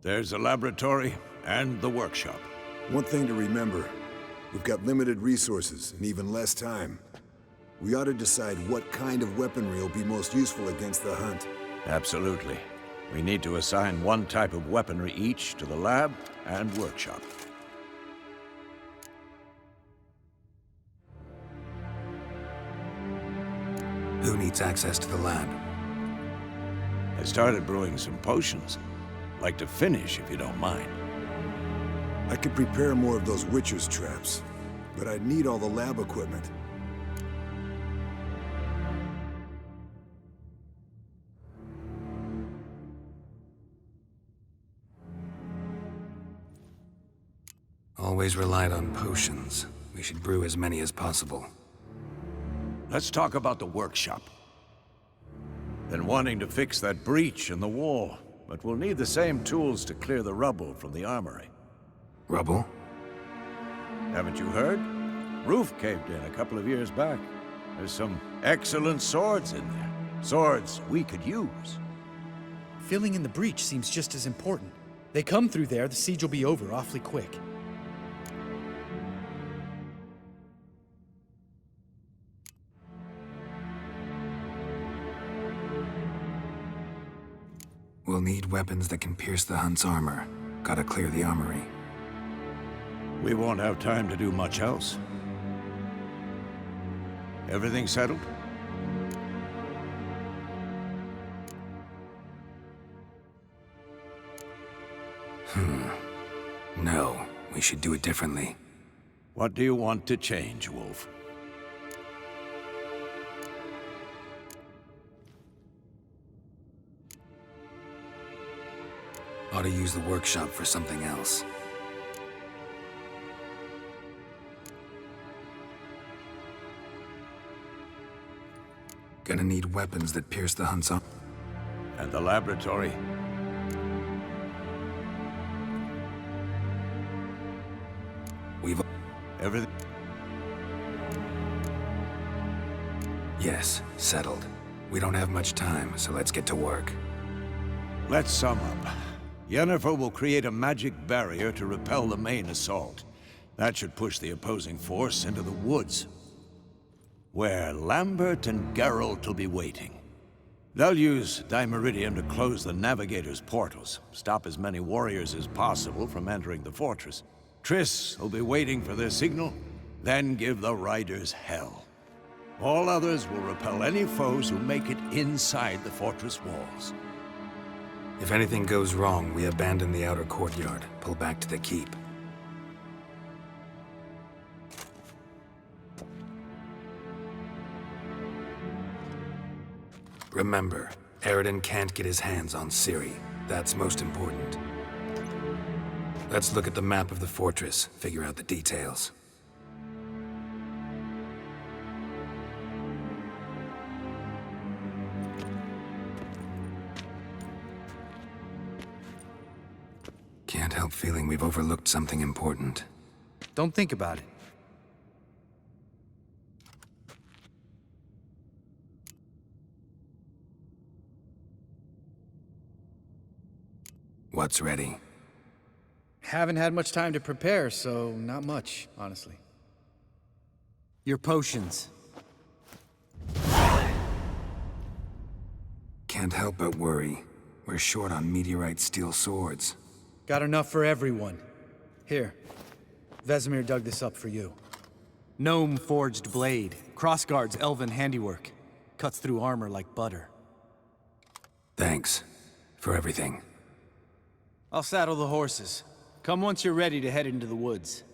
There's the laboratory and the workshop. One thing to remember, we've got limited resources and even less time. We ought to decide what kind of weaponry will be most useful against the hunt. Absolutely. We need to assign one type of weaponry each to the lab and workshop. Who needs access to the lab? I started brewing some potions. Like to finish, if you don't mind. I could prepare more of those Witcher's traps, but I'd need all the lab equipment. Always relied on potions. We should brew as many as possible. Let's talk about the workshop. Been wanting to fix that breach in the wall, but we'll need the same tools to clear the rubble from the armory. Rubble? Haven't you heard? Roof caved in a couple of years back. There's some excellent swords in there. Swords we could use. Filling in the breach seems just as important. They come through there, the siege will be over awfully quick. We'll need weapons that can pierce the Hunt's armor. Gotta clear the armory. We won't have time to do much else. Everything settled? No, we should do it differently. What do you want to change, Wolf? Ought to use the workshop for something else. Gonna need weapons that pierce the Hunt's armor. And the laboratory? We've... Everything? Yes, settled. We don't have much time, so let's get to work. Let's sum up. Yennefer will create a magic barrier to repel the main assault. That should push the opposing force into the woods, where Lambert and Geralt will be waiting. They'll use Dimeridium to close the Navigator's portals, stop as many warriors as possible from entering the fortress. Triss will be waiting for their signal, then give the riders hell. All others will repel any foes who make it inside the fortress walls. If anything goes wrong, we abandon the outer courtyard, pull back to the keep. Remember, Eridan can't get his hands on Ciri. That's most important. Let's look at the map of the fortress, figure out the details. Can't help feeling we've overlooked something important. Don't think about it. What's ready? Haven't had much time to prepare, so not much, honestly. Your potions. Can't help but worry. We're short on meteorite steel swords. Got enough for everyone. Here. Vesemir dug this up for you. Gnome forged blade. Crossguard's elven handiwork. Cuts through armor like butter. Thanks. For everything. I'll saddle the horses. Come once you're ready to head into the woods.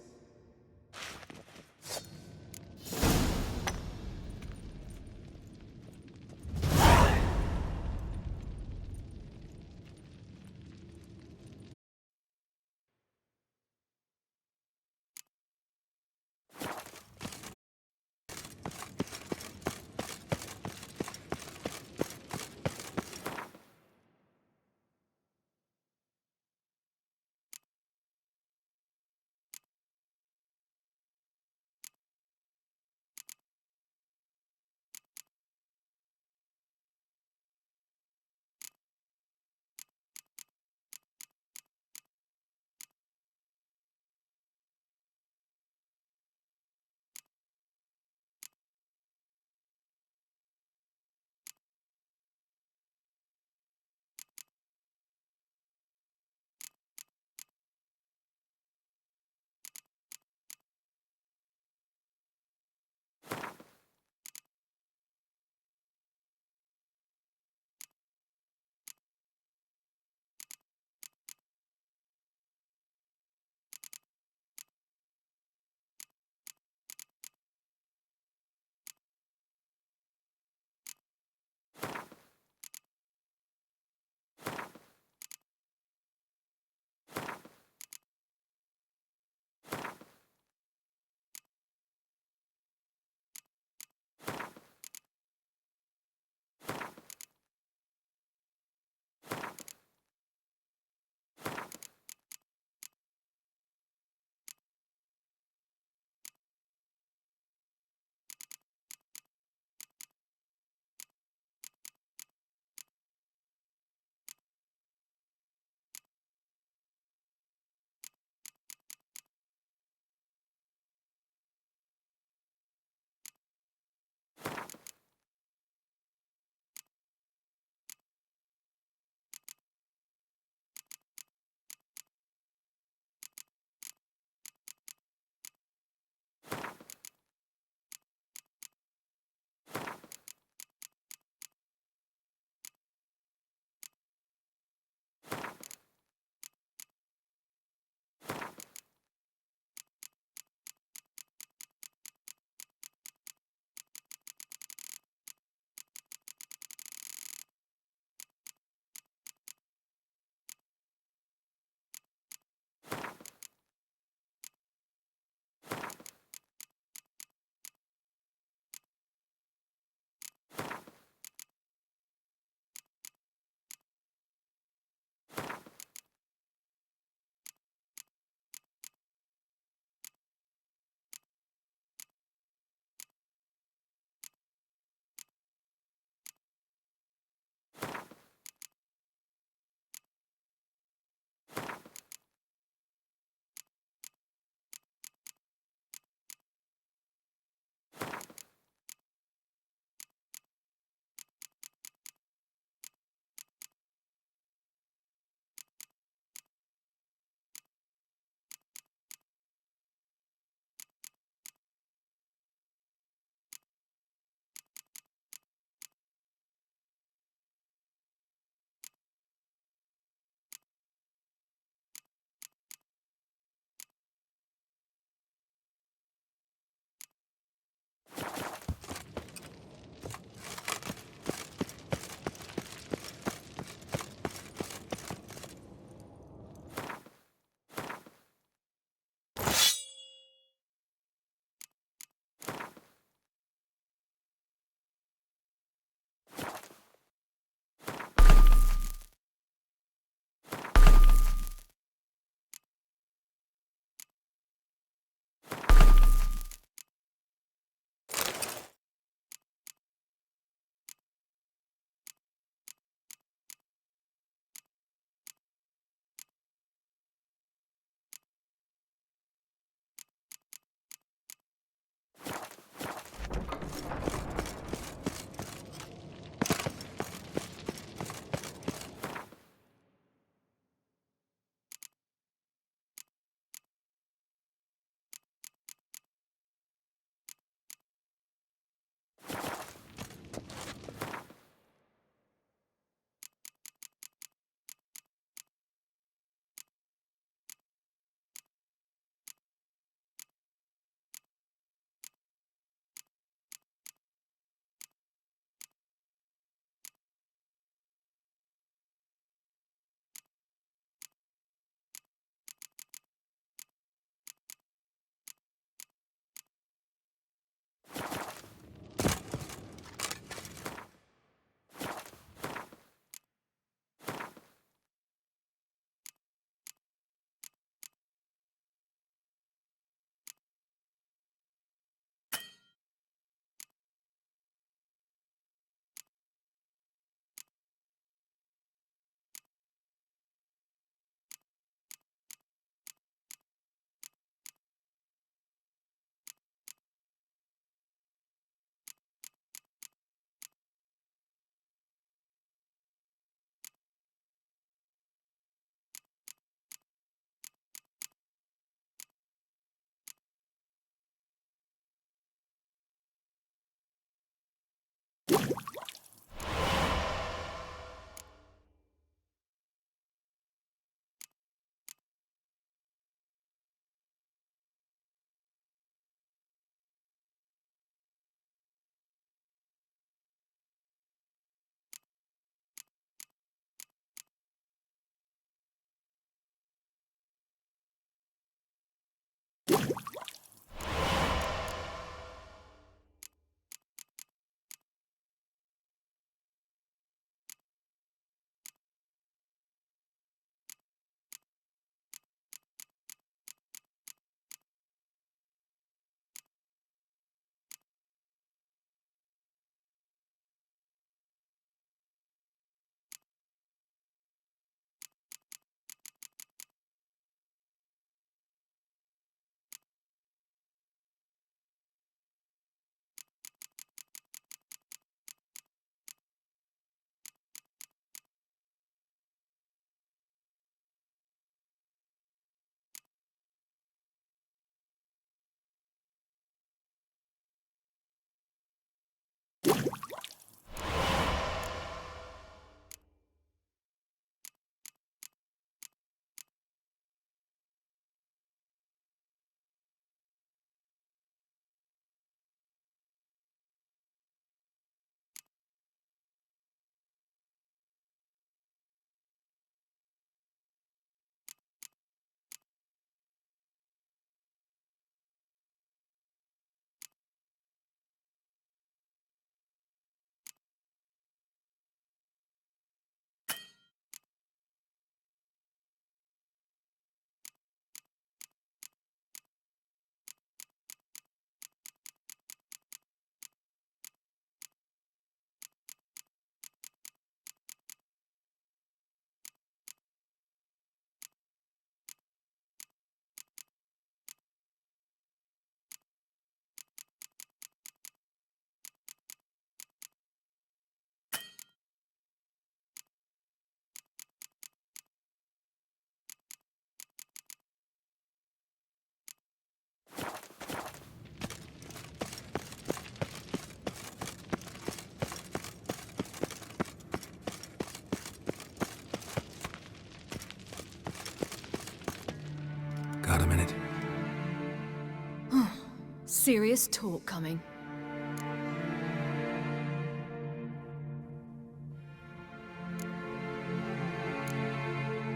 Serious talk coming.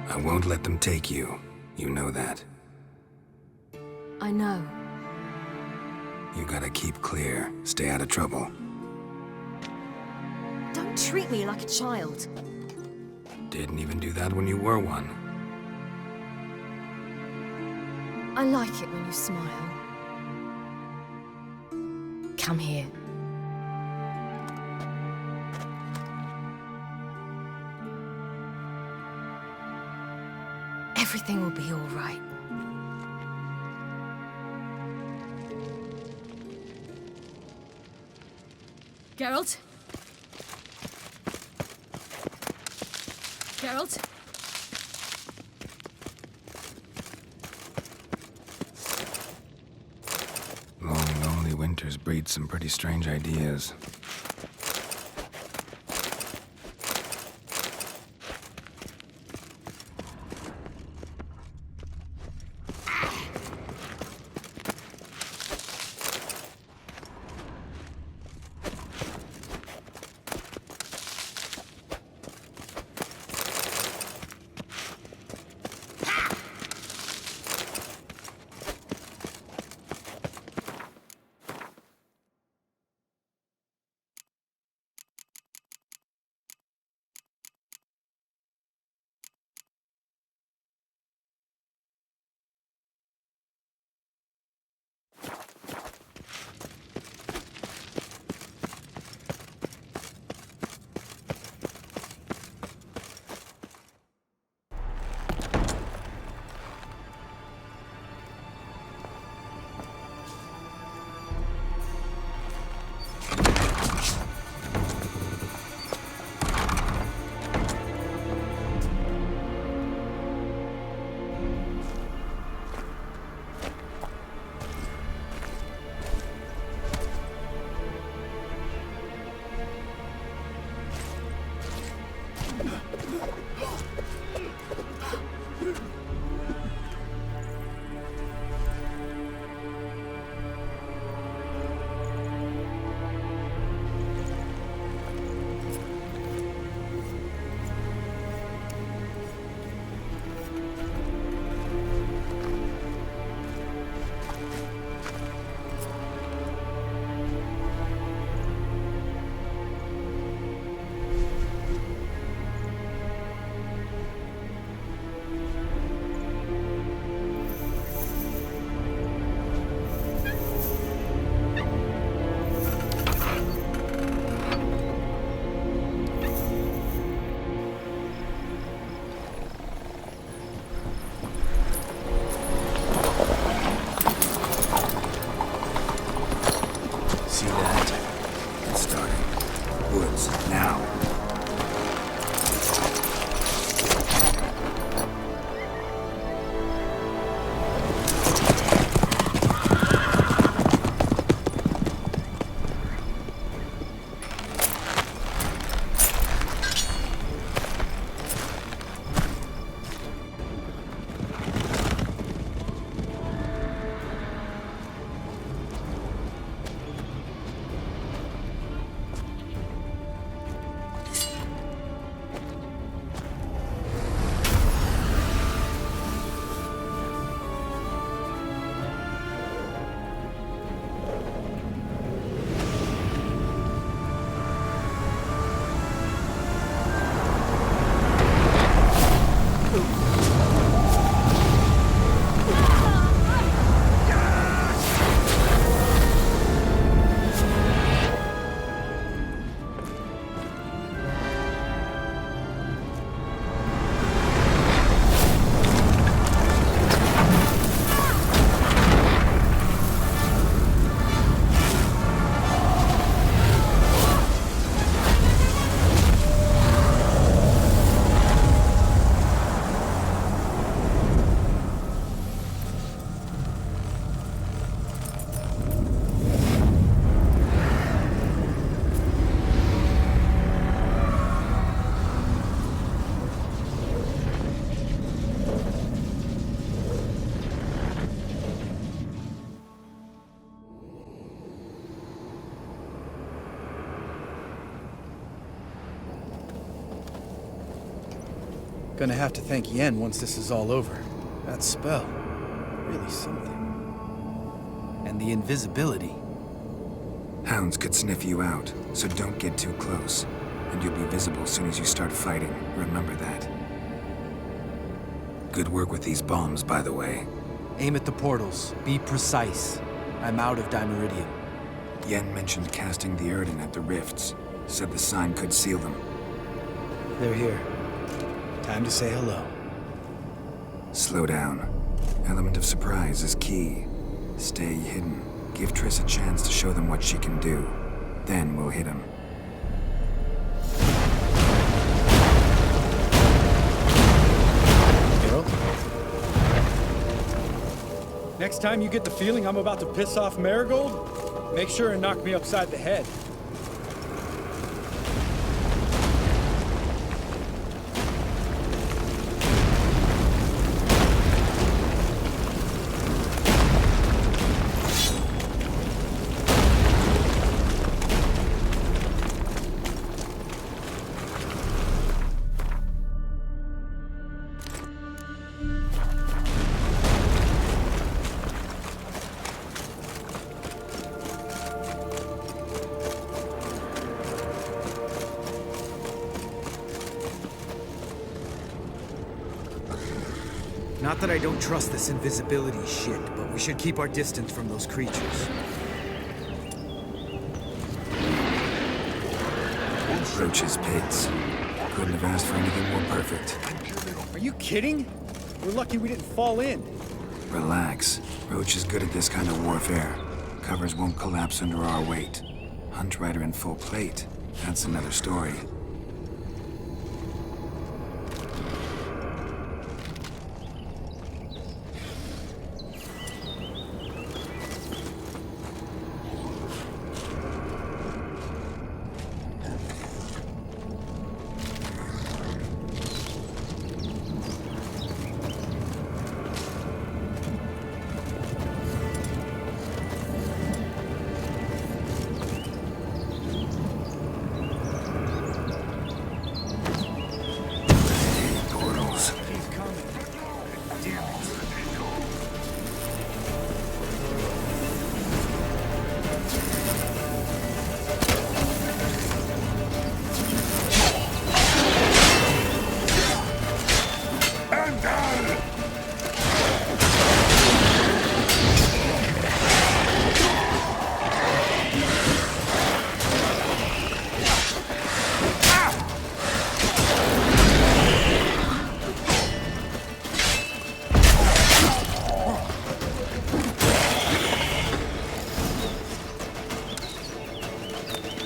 I won't let them take you. You know that. I know. You gotta keep clear. Stay out of trouble. Don't treat me like a child. Didn't even do that when you were one. I like it when you smile. Come here. Everything will be all right. Geralt? Geralt? Long, lonely winters breed some pretty strange ideas. Gonna have to thank Yen once this is all over. That spell, really something. And the invisibility. Hounds could sniff you out, so don't get too close. And you'll be visible as soon as you start fighting. Remember that. Good work with these bombs, by the way. Aim at the portals. Be precise. I'm out of Dimeridium. Yen mentioned casting the Erden at the rifts. Said the sign could seal them. They're here. Time to say hello. Slow down. Element of surprise is key. Stay hidden. Give Triss a chance to show them what she can do. Then we'll hit him. Next time you get the feeling I'm about to piss off Marigold, make sure and knock me upside the head. Not that I don't trust this invisibility shit, but we should keep our distance from those creatures. Roach's pits. Couldn't have asked for anything more perfect. Are you kidding? We're lucky we didn't fall in. Relax. Roach is good at this kind of warfare. Covers won't collapse under our weight. Hunt Rider in full plate. That's another story.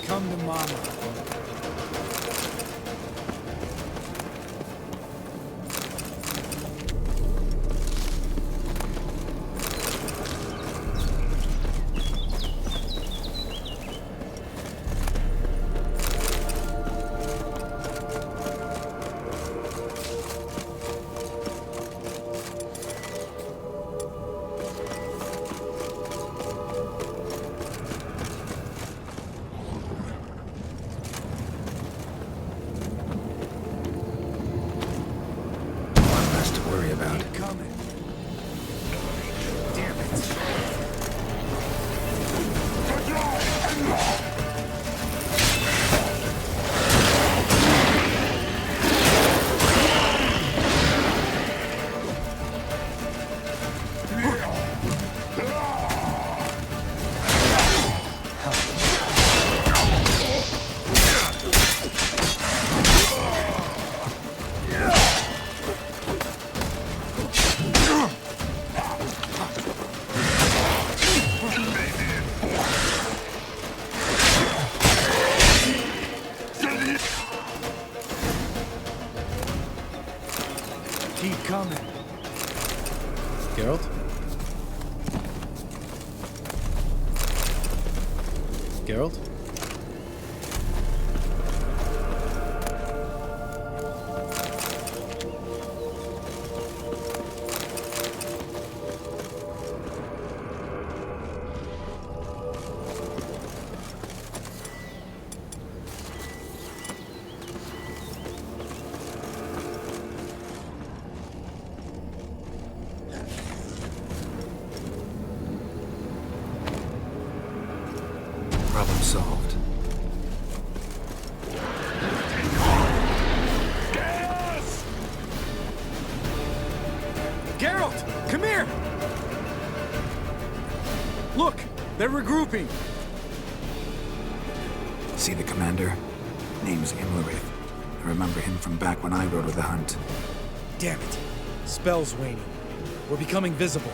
Come to mama. Keep coming. Geralt? Geralt? Problem solved. Geralt! Come here! Look! They're regrouping! See the commander? Name's Imlerith. I remember him from back when I rode with the hunt. Damn it. Spell's waning. We're becoming visible.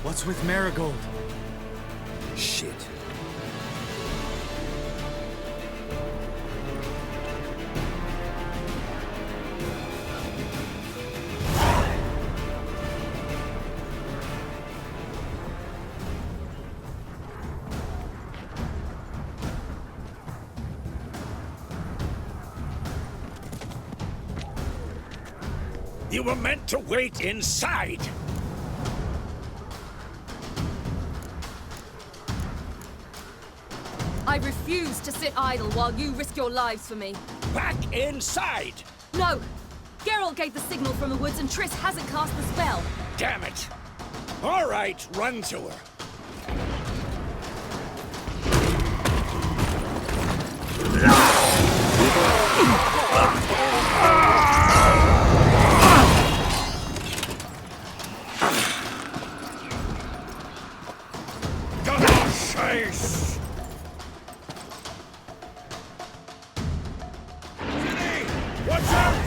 What's with Marigold? Shit. You were meant to wait inside! I refuse to sit idle while you risk your lives for me. Back inside! No! Geralt gave the signal from the woods and Triss hasn't cast the spell. Damn it! All right, run to her. Chase! Watch out!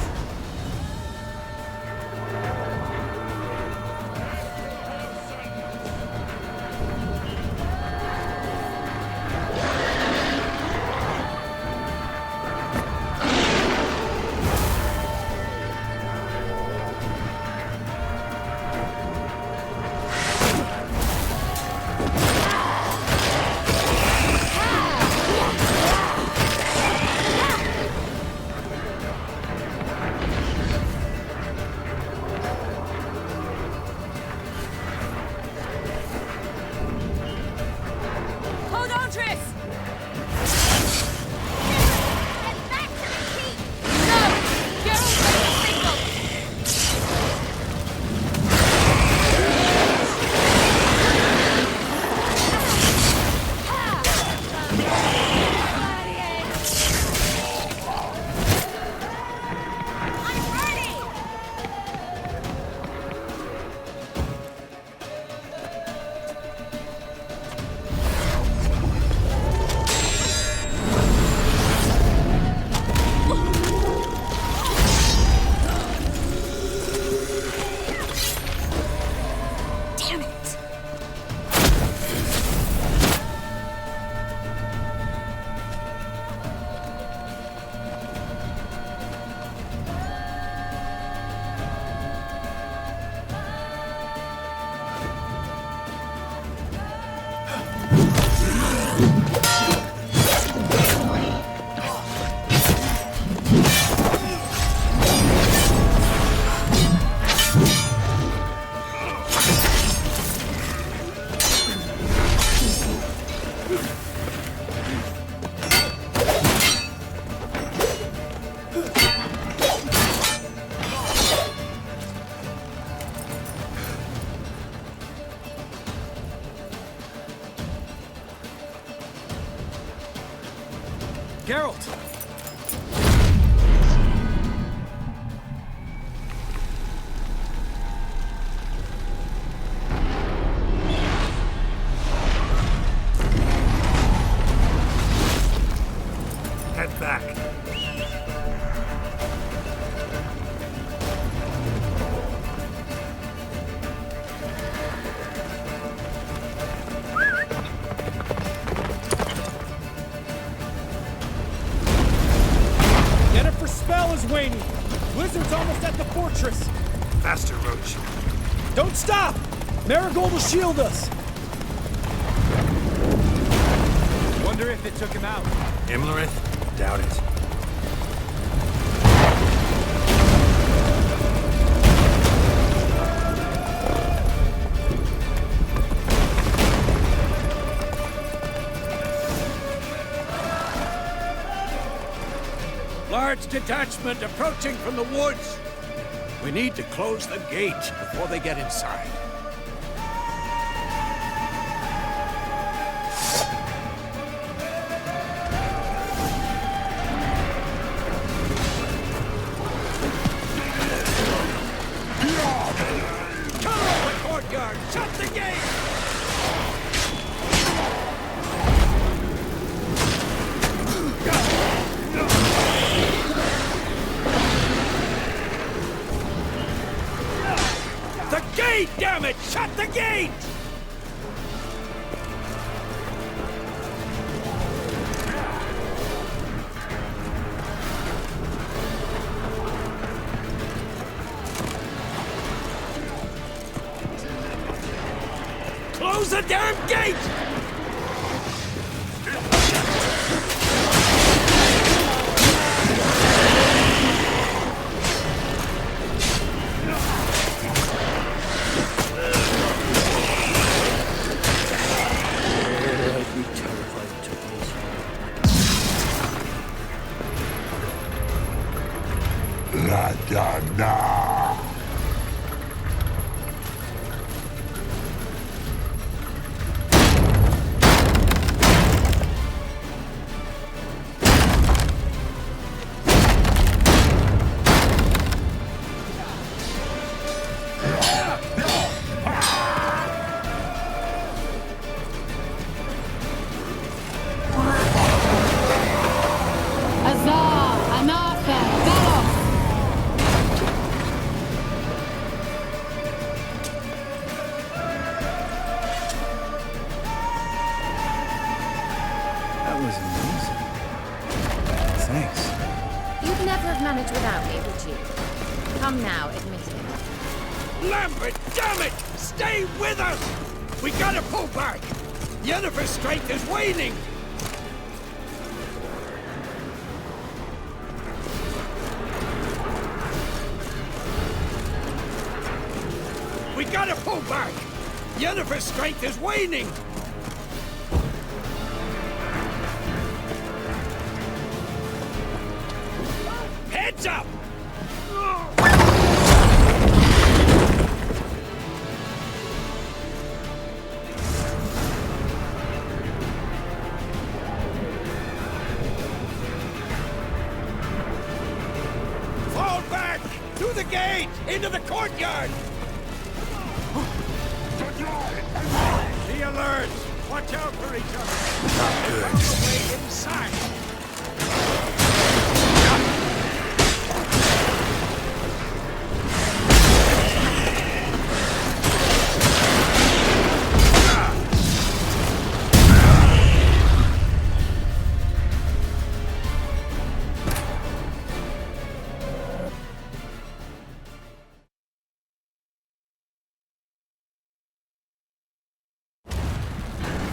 Geralt! Head back. Yennefer's spell is waning! Blizzard's almost at the fortress! Faster, Roach. Don't stop! Marigold will shield us! Wonder if it took him out. Imlerith? Doubt it. Large detachment approaching from the woods. We need to close the gate before they get inside. Cover the courtyard! Shut the gate! The gate, damn it! Shut the gate! Close the damn gate! That was amazing. Thanks. You'd never have managed without me, would you? Come now, admit it. Lambert, damn it! Stay with us! We gotta pull back! Yennefer's strength is waning! We gotta pull back! Yennefer's strength is waning! Heads up! Fall back! Through the gate! Into the courtyard! Be alert! Watch out for each other! Not good. Way inside!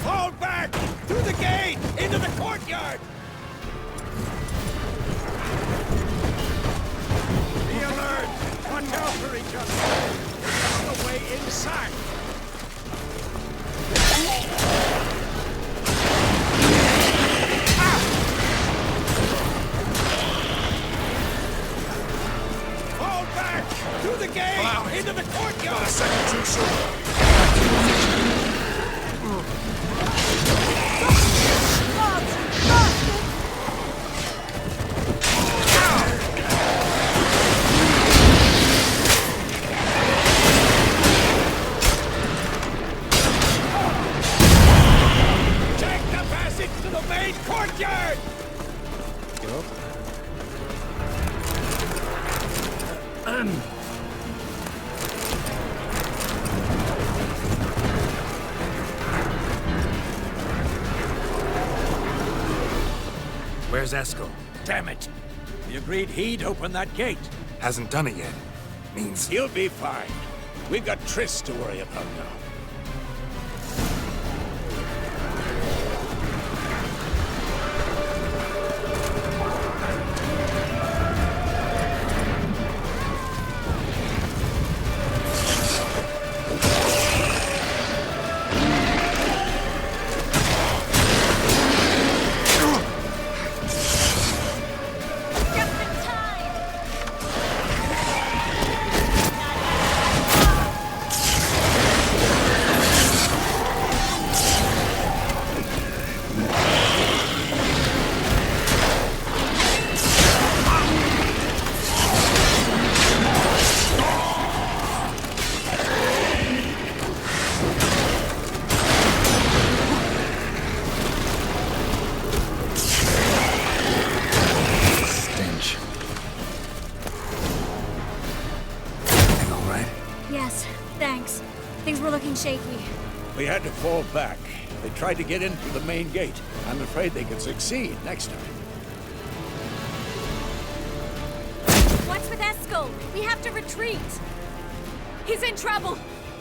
Fall back! Through the gate! Into the courtyard! Be alert! Watch out for each other! On the way inside! Fall back! Through the gate! Into the courtyard! Not a second too short! Take the passage to the main courtyard! Where's Eskel? Damn it! We agreed he'd open that gate. Hasn't done it yet. Means He'll be fine. We've got Triss to worry about now. Get looking shaky. We had to fall back. They tried to get in through the main gate. I'm afraid they could succeed next time. What's with Eskel? We have to retreat. He's in trouble.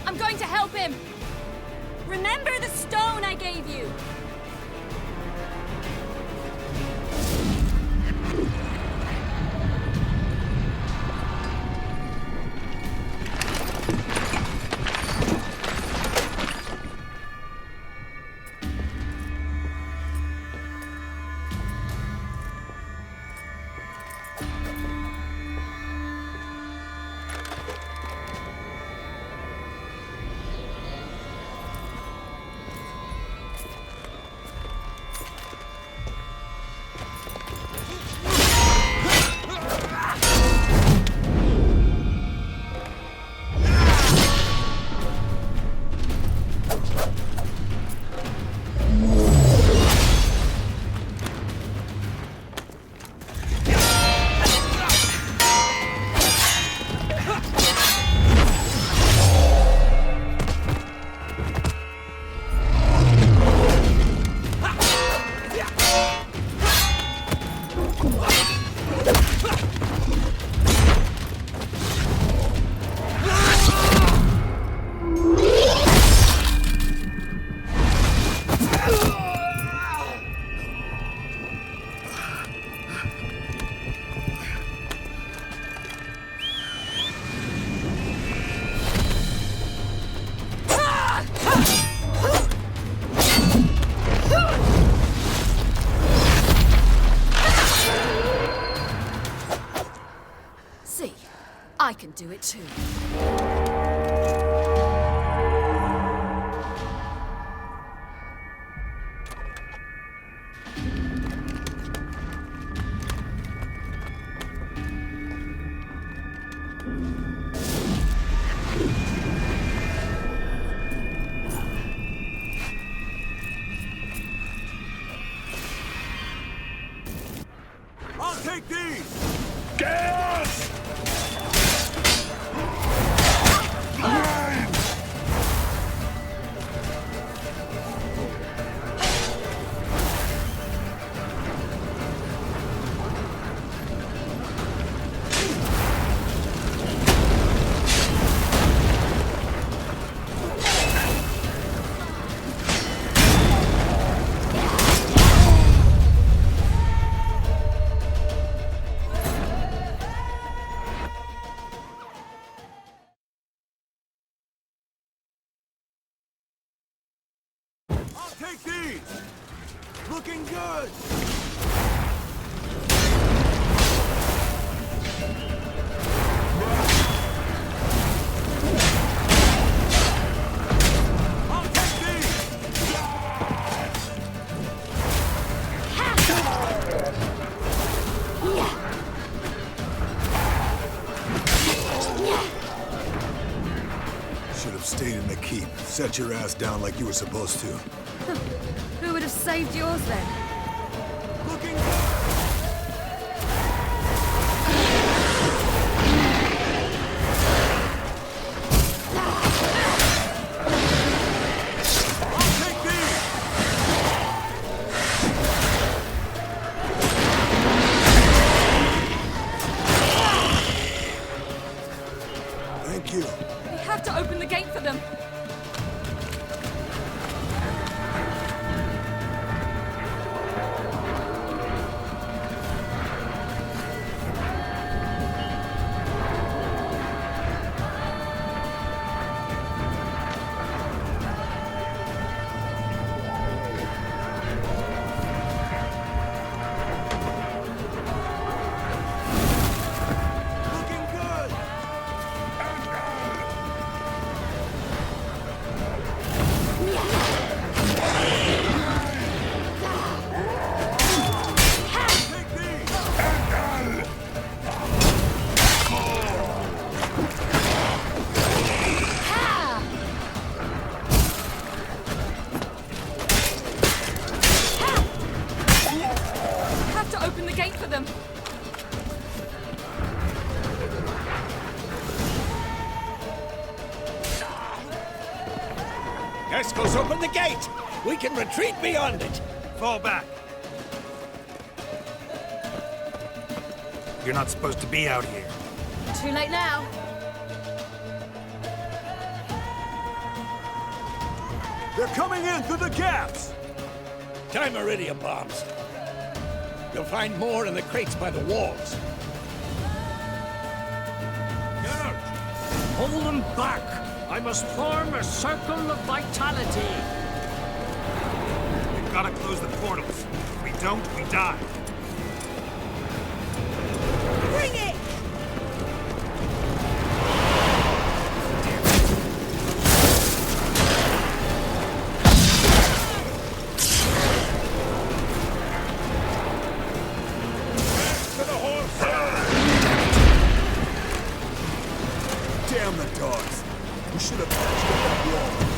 I'm going to help him. Remember the stone I gave you. I can do it too. I'll take these! Gas! Take these! Looking good! I'll take these! Should have stayed in the keep. Set your ass down like you were supposed to. Who would have saved yours then? Looking Thank you. We have to open the gate for them. Open the gate for them. rascals open the gate! We can retreat beyond it! Fall back. You're not supposed to be out here. Too late now. They're coming in through the gaps! Time iridium bombs. You'll find more in the crates by the walls. Hold them back! I must form a circle of vitality. We've got to close the portals. If we don't, we die. Bring it! Damn the dogs! We should have patched up that wall.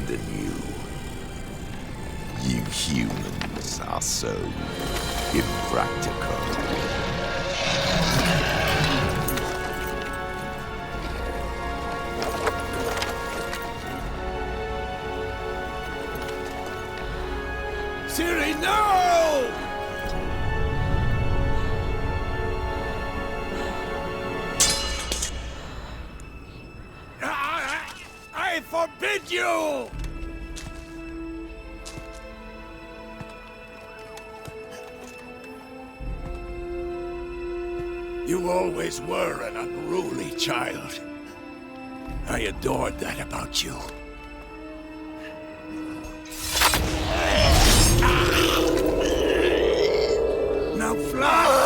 abandon you. You humans are so impractical. Ciri, no! I forbid you! You always were an unruly child. I adored that about you. Now fly!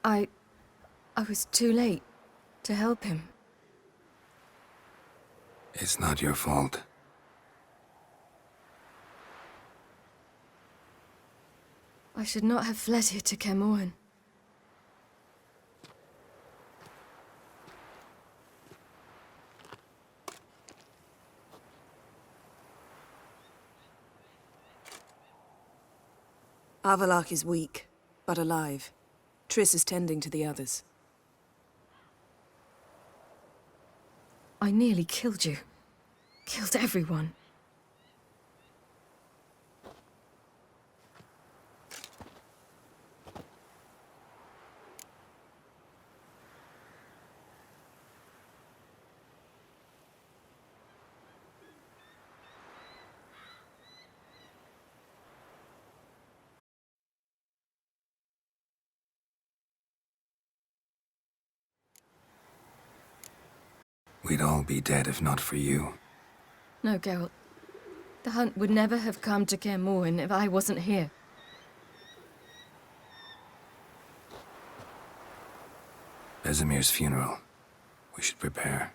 I was too late to help him. It's not your fault. I should not have fled here to Campana. Avallac'h is weak, but alive. Triss is tending to the others. I nearly killed you. Killed everyone. We'd all be dead if not for you. No, Geralt. The hunt would never have come to Campana if I wasn't here. Vesemir's funeral. We should prepare.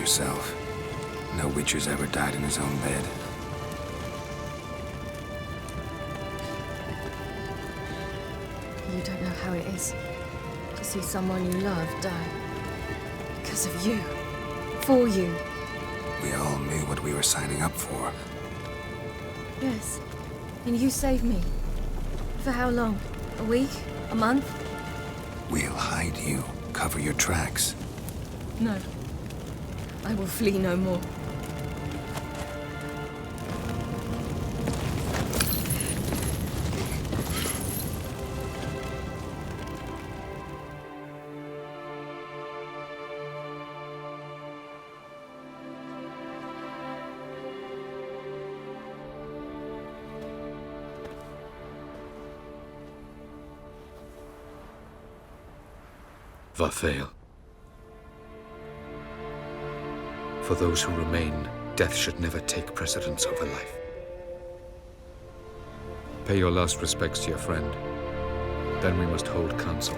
yourself. No Witcher's ever died in his own bed. You don't know how it is to see someone you love die. Because of you. For you. We all knew what we were signing up for. Yes. And you saved me. For how long? A week? A month? We'll hide you, cover your tracks. No. I will flee no more. Varthael. For those who remain, death should never take precedence over life. Pay your last respects to your friend. Then we must hold council.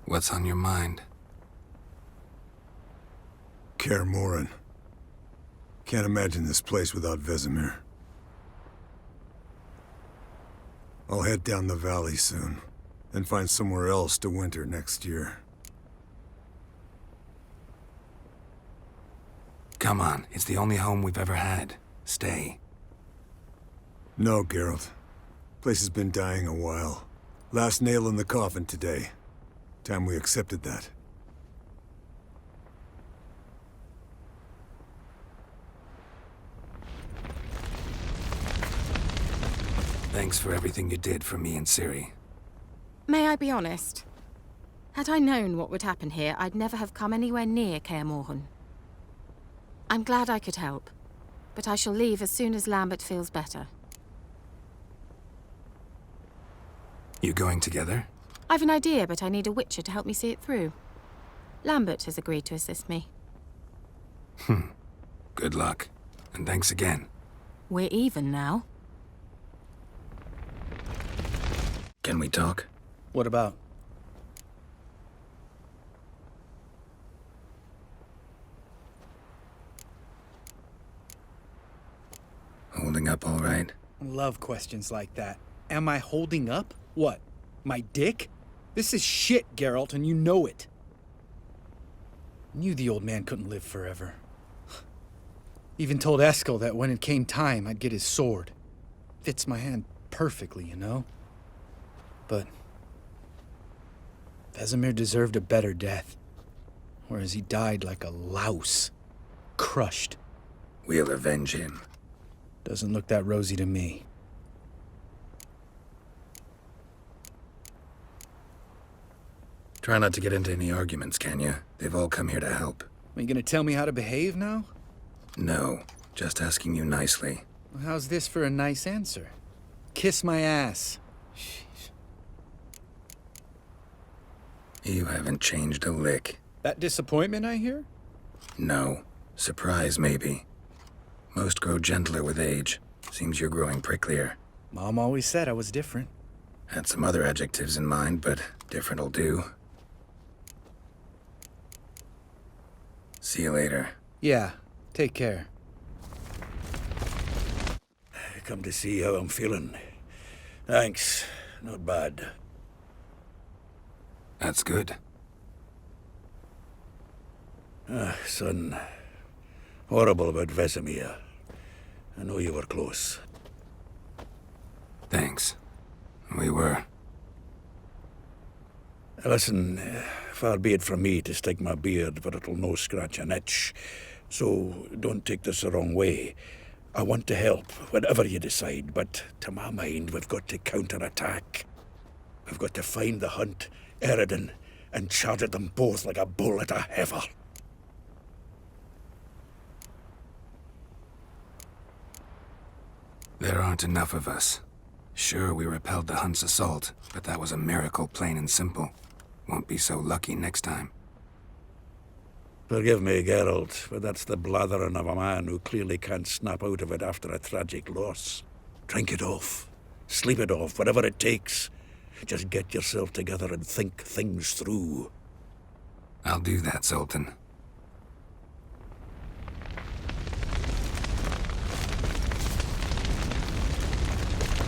What's on your mind? Kaer Morhen. Can't imagine this place without Vesemir. I'll head down the valley soon, and find somewhere else to winter next year. Come on, it's the only home we've ever had. Stay. No, Geralt. Place has been dying a while. Last nail in the coffin today. Time we accepted that. Thanks for everything you did for me and Ciri. May I be honest? Had I known what would happen here, I'd never have come anywhere near Kaer Morhen. I'm glad I could help, but I shall leave as soon as Lambert feels better. You going together? I've an idea, but I need a Witcher to help me see it through. Lambert has agreed to assist me. Good luck. And thanks again. We're even now. Can we talk? What about? Holding up all right? Love questions like that. Am I holding up? What? My dick? This is shit, Geralt, and you know it. Knew the old man couldn't live forever. Even told Eskel that when it came time, I'd get his sword. Fits my hand perfectly, you know? But Vesemir deserved a better death. Whereas he died like a louse. Crushed. We'll avenge him. Doesn't look that rosy to me. Try not to get into any arguments, can you? They've all come here to help. Are you gonna tell me how to behave now? No, just asking you nicely. Well, how's this for a nice answer? Kiss my ass. You haven't changed a lick. That disappointment I hear? No. Surprise, maybe. Most grow gentler with age. Seems you're growing pricklier. Mom always said I was different. Had some other adjectives in mind, but different'll do. See you later. Yeah, take care. Come to see how I'm feeling. Thanks. Not bad. That's good. Son. Horrible about Vesemir. I know you were close. Thanks. We were. Listen, far be it from me to stick my beard, but it'll no scratch an itch. So don't take this the wrong way. I want to help, whatever you decide, but to my mind, we've got to counterattack. We've got to find the Hunt, Eredin, and charge at them both like a bull at a heifer. There aren't enough of us. Sure, we repelled the Hunt's assault, but that was a miracle, plain and simple. Won't be so lucky next time. Forgive me, Geralt, but that's the blathering of a man who clearly can't snap out of it after a tragic loss. Drink it off. Sleep it off, whatever it takes. Just get yourself together and think things through. I'll do that, Sultan.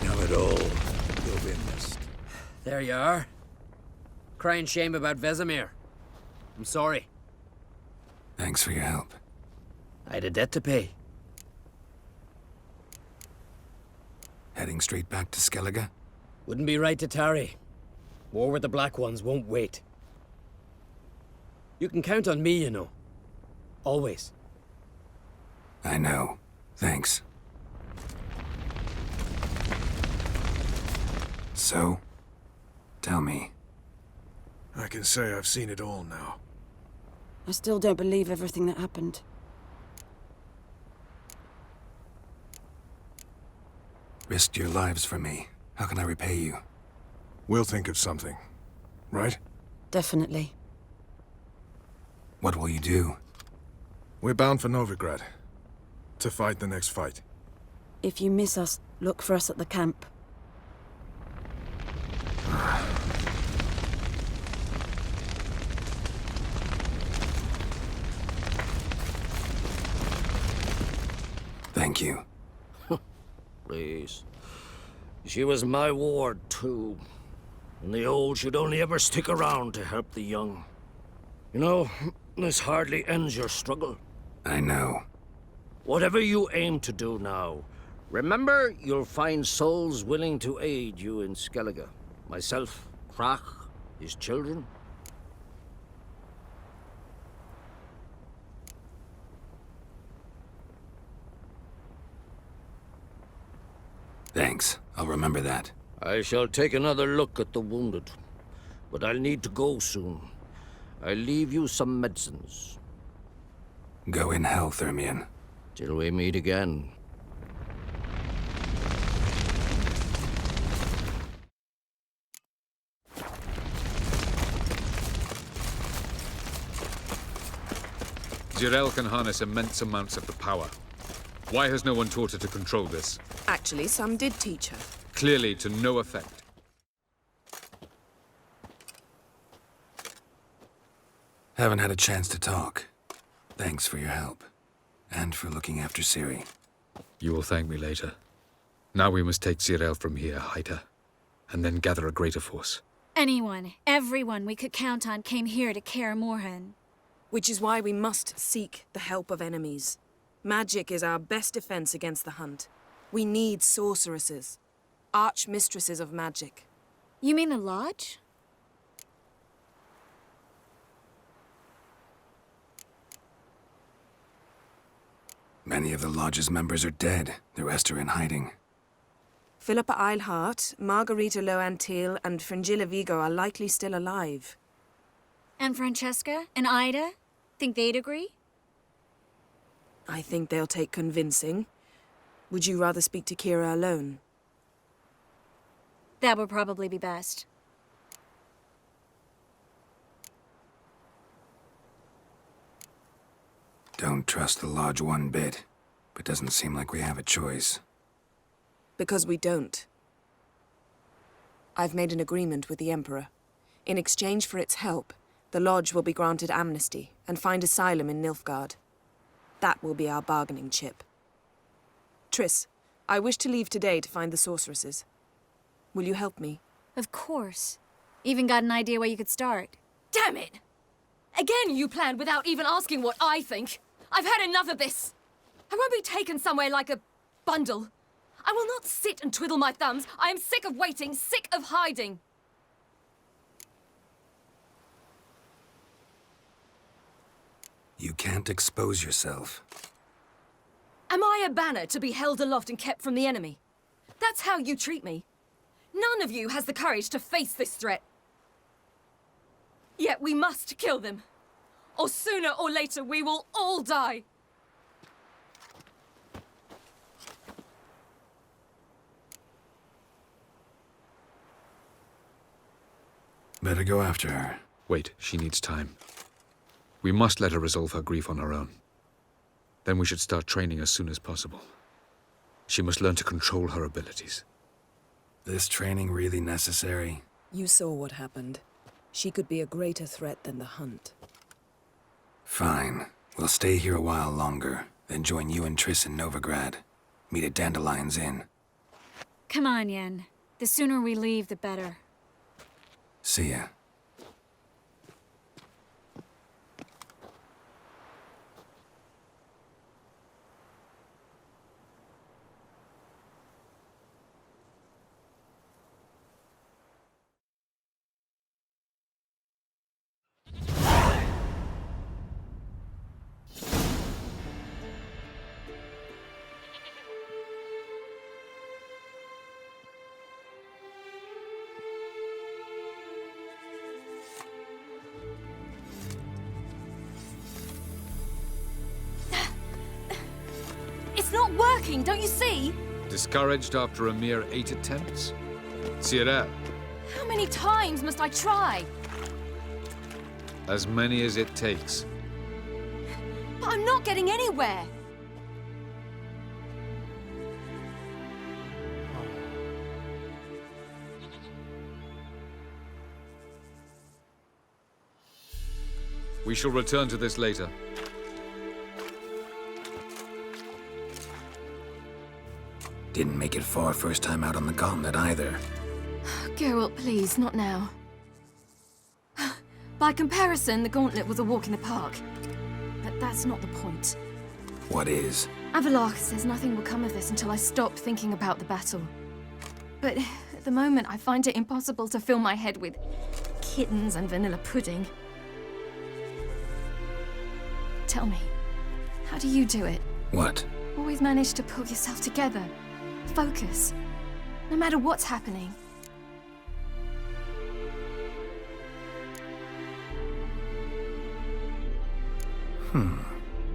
Have it all. You'll be missed. There you are. Crying shame about Vesemir. I'm sorry. Thanks for your help. I had a debt to pay. Heading straight back to Skellige? Wouldn't be right to tarry. War with the Black Ones won't wait. You can count on me, you know. Always. I know. Thanks. So, tell me. I can say I've seen it all now. I still don't believe everything that happened. Risked your lives for me. How can I repay you? We'll think of something, right? Definitely. What will you do? We're bound for Novigrad. To fight the next fight. If you miss us, look for us at the camp. Thank you. Please. She was my ward, too. And the old should only ever stick around to help the young. You know, this hardly ends your struggle. I know. Whatever you aim to do now, remember you'll find souls willing to aid you in Skellige. Myself, Krach, his children. Thanks. I'll remember that. I shall take another look at the wounded. But I'll need to go soon. I'll leave you some medicines. Go in hell, Thermian. Till we meet again. Zirael can harness immense amounts of the power. Why has no one taught her to control this? Actually, some did teach her. Clearly to no effect. Haven't had a chance to talk. Thanks for your help. And for looking after Ciri. You will thank me later. Now we must take Zirael from here, hide her, and then gather a greater force. Anyone, everyone we could count on came here to Kaer Morhen. Which is why we must seek the help of enemies. Magic is our best defense against the Hunt. We need sorceresses. Archmistresses of magic. You mean the Lodge? Many of the Lodge's members are dead. The rest are in hiding. Philippa Eilhart, Margarita Loantil, and Fringilla Vigo are likely still alive. And Francesca and Ida? Think they'd agree? I think they'll take convincing. Would you rather speak to Kira alone? That would probably be best. Don't trust the Lodge one bit, but doesn't seem like we have a choice. Because we don't. I've made an agreement with the Emperor. In exchange for its help, the Lodge will be granted amnesty and find asylum in Nilfgaard. That will be our bargaining chip. Triss, I wish to leave today to find the sorceresses. Will you help me? Of course. Even got an idea where you could start. Damn it! Again you planned without even asking what I think. I've had enough of this. I won't be taken somewhere like a bundle. I will not sit and twiddle my thumbs. I am sick of waiting, sick of hiding. You can't expose yourself. Am I a banner to be held aloft and kept from the enemy? That's how you treat me. None of you has the courage to face this threat. Yet we must kill them. Or sooner or later we will all die. Better go after her. Wait, she needs time. We must let her resolve her grief on her own. Then we should start training as soon as possible. She must learn to control her abilities. This training really necessary? You saw what happened. She could be a greater threat than the Hunt. Fine. We'll stay here a while longer, then join you and Triss in Novigrad. Meet at Dandelion's Inn. Come on, Yen. The sooner we leave, the better. See ya. It's not working, don't you see? Discouraged after a mere 8 attempts? Cyril, How many times must I try? as many as it takes. But I'm not getting anywhere. We shall return to this later. Didn't make it far first time out on the gauntlet either. Geralt, please, not now. By comparison, the gauntlet was a walk in the park. But that's not the point. What is? Avallac'h says nothing will come of this until I stop thinking about the battle. But at the moment, I find it impossible to fill my head with kittens and vanilla pudding. Tell me, how do you do it? What? Always manage to pull yourself together. Focus. No matter what's happening.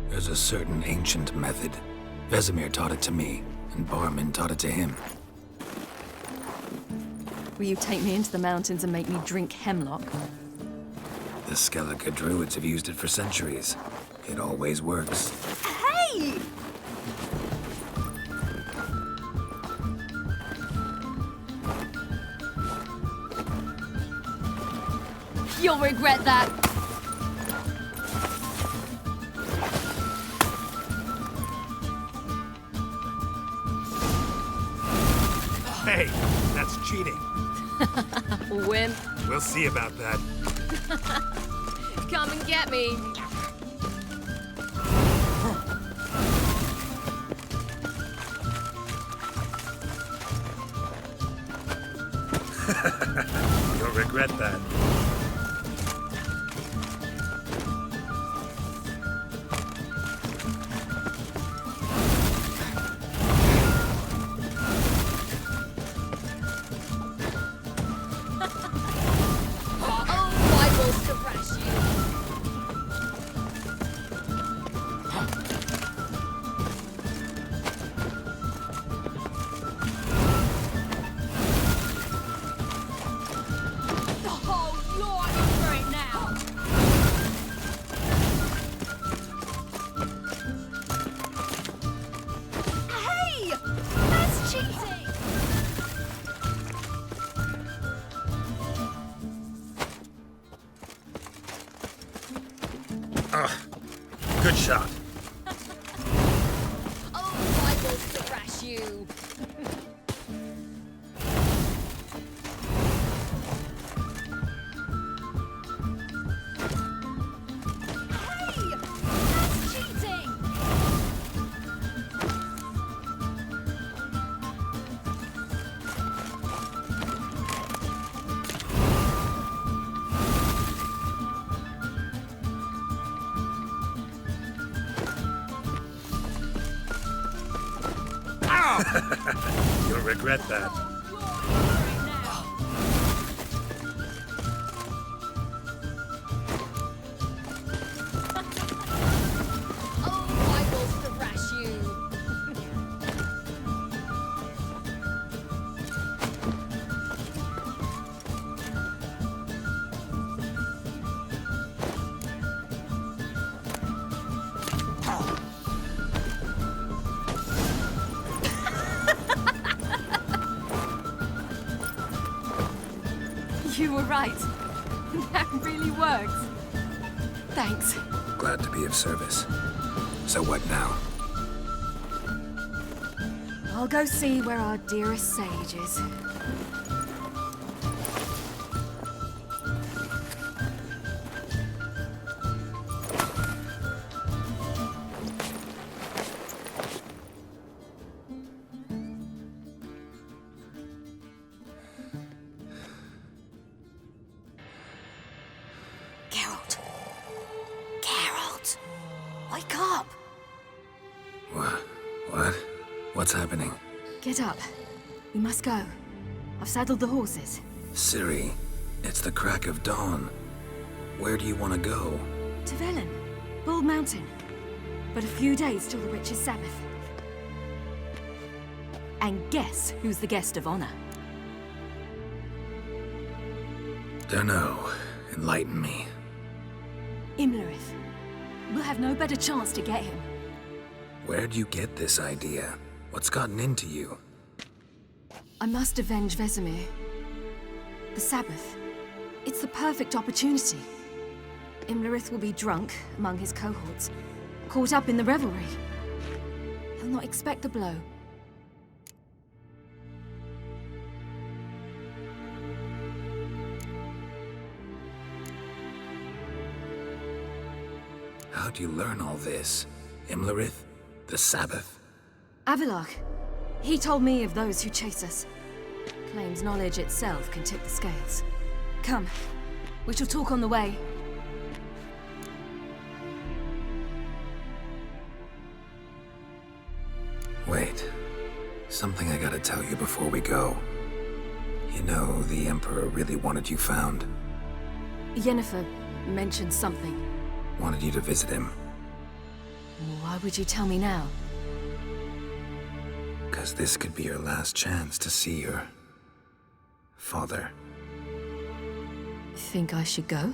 There's a certain ancient method. Vesemir taught it to me, and Barman taught it to him. Will you take me into the mountains and make me drink hemlock? The Skellige druids have used it for centuries. It always works. Hey! You'll regret that. Hey, that's cheating. Wimp. We'll see about that. Come and get me. You'll regret that. Good shot. Oh, I will thrash you. Hey! That's cheating! You'll regret that. Oh, I will thrash you. were right. That really works. Thanks. Glad to be of service. So what now? I'll go see where our dearest sage is. Wake up! What? What's happening? Get up. We must go. I've saddled the horses. Ciri, it's the crack of dawn. Where do you want to go? To Velen, Bald Mountain. But a few days till the Witch's Sabbath. And guess who's the guest of honor? Dunno. Enlighten me. Imlerith. We'll have no better chance to get him. Where'd you get this idea? What's gotten into you? I must avenge Vesemir. The Sabbath. It's the perfect opportunity. Imlerith will be drunk among his cohorts, caught up in the revelry. He'll not expect the blow. How'd you learn all this? Imlerith? The Sabbath? Avalok. He told me of those who chase us. Claims knowledge itself can tip the scales. Come. We shall talk on the way. Wait. Something I gotta tell you before we go. You know, the Emperor really wanted you found. Yennefer mentioned something. Wanted you to visit him. Why would you tell me now? Because this could be your last chance to see your father. Think I should go?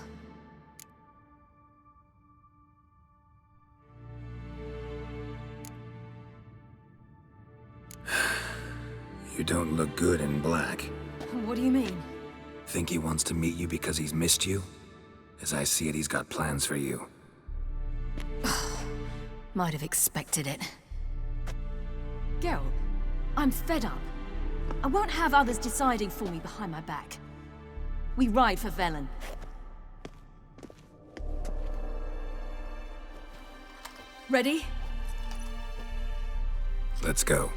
You don't look good in black. What do you mean? Think he wants to meet you because he's missed you? As I see it, he's got plans for you. Might have expected it. Geralt, I'm fed up. I won't have others deciding for me behind my back. We ride for Velen. Ready? Let's go.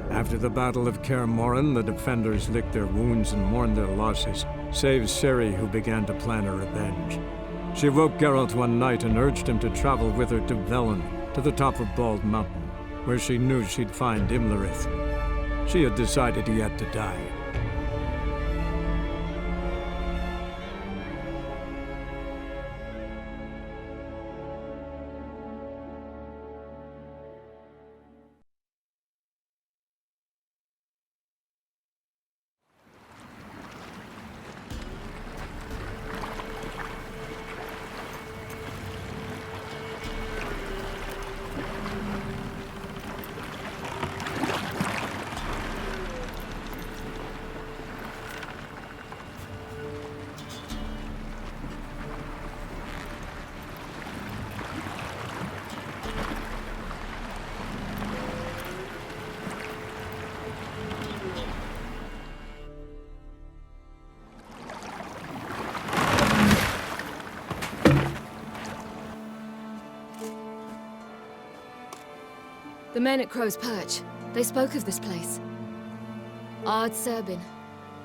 After the Battle of Kaer Morhen, the defenders licked their wounds and mourned their losses, save Ciri, who began to plan a revenge. She woke Geralt one night and urged him to travel with her to Velen, to the top of Bald Mountain, where she knew she'd find Imlerith. She had decided he had to die. The men at Crow's Perch, they spoke of this place. Ard Serbin,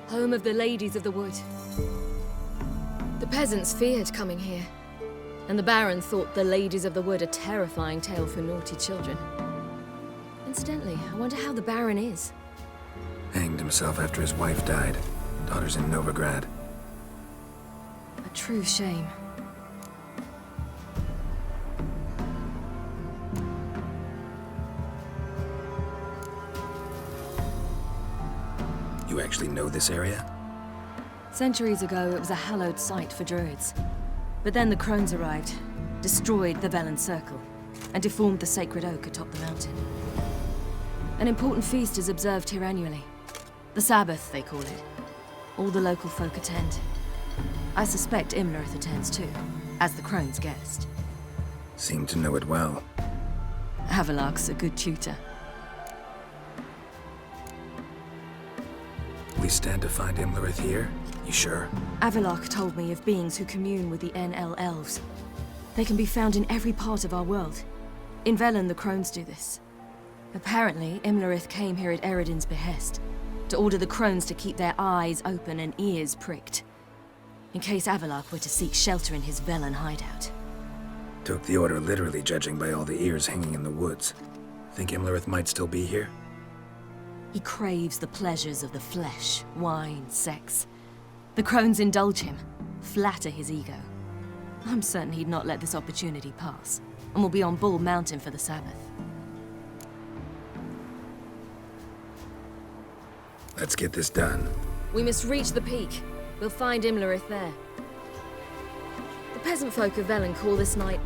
home of the Ladies of the Wood. The peasants feared coming here, and the Baron thought the Ladies of the Wood a terrifying tale for naughty children. Incidentally, I wonder how the Baron is. Hanged himself after his wife died. Daughter's in Novigrad. A true shame. You actually know this area? Centuries ago, it was a hallowed site for druids. But then the crones arrived, destroyed the Velen Circle, and deformed the sacred oak atop the mountain. An important feast is observed here annually. The Sabbath, they call it. All the local folk attend. I suspect Imlerith attends too, as the Crone's guest. Seem to know it well. Havelock's a good tutor. We stand to find Imlerith here? You sure? Avalok told me of beings who commune with the NL elves. They can be found in every part of our world. In Velen, the Crones do this. Apparently, Imlerith came here at Eredin's behest, to order the Crones to keep their eyes open and ears pricked, in case Avalok were to seek shelter in his Velen hideout. Took the order literally, judging by all the ears hanging in the woods. Think Imlerith might still be here? He craves the pleasures of the flesh, wine, sex. The Crones indulge him, flatter his ego. I'm certain he'd not let this opportunity pass, and will be on Bull Mountain for the Sabbath. Let's get this done. We must reach the peak. We'll find Imlerith there. The peasant folk of Velen call this night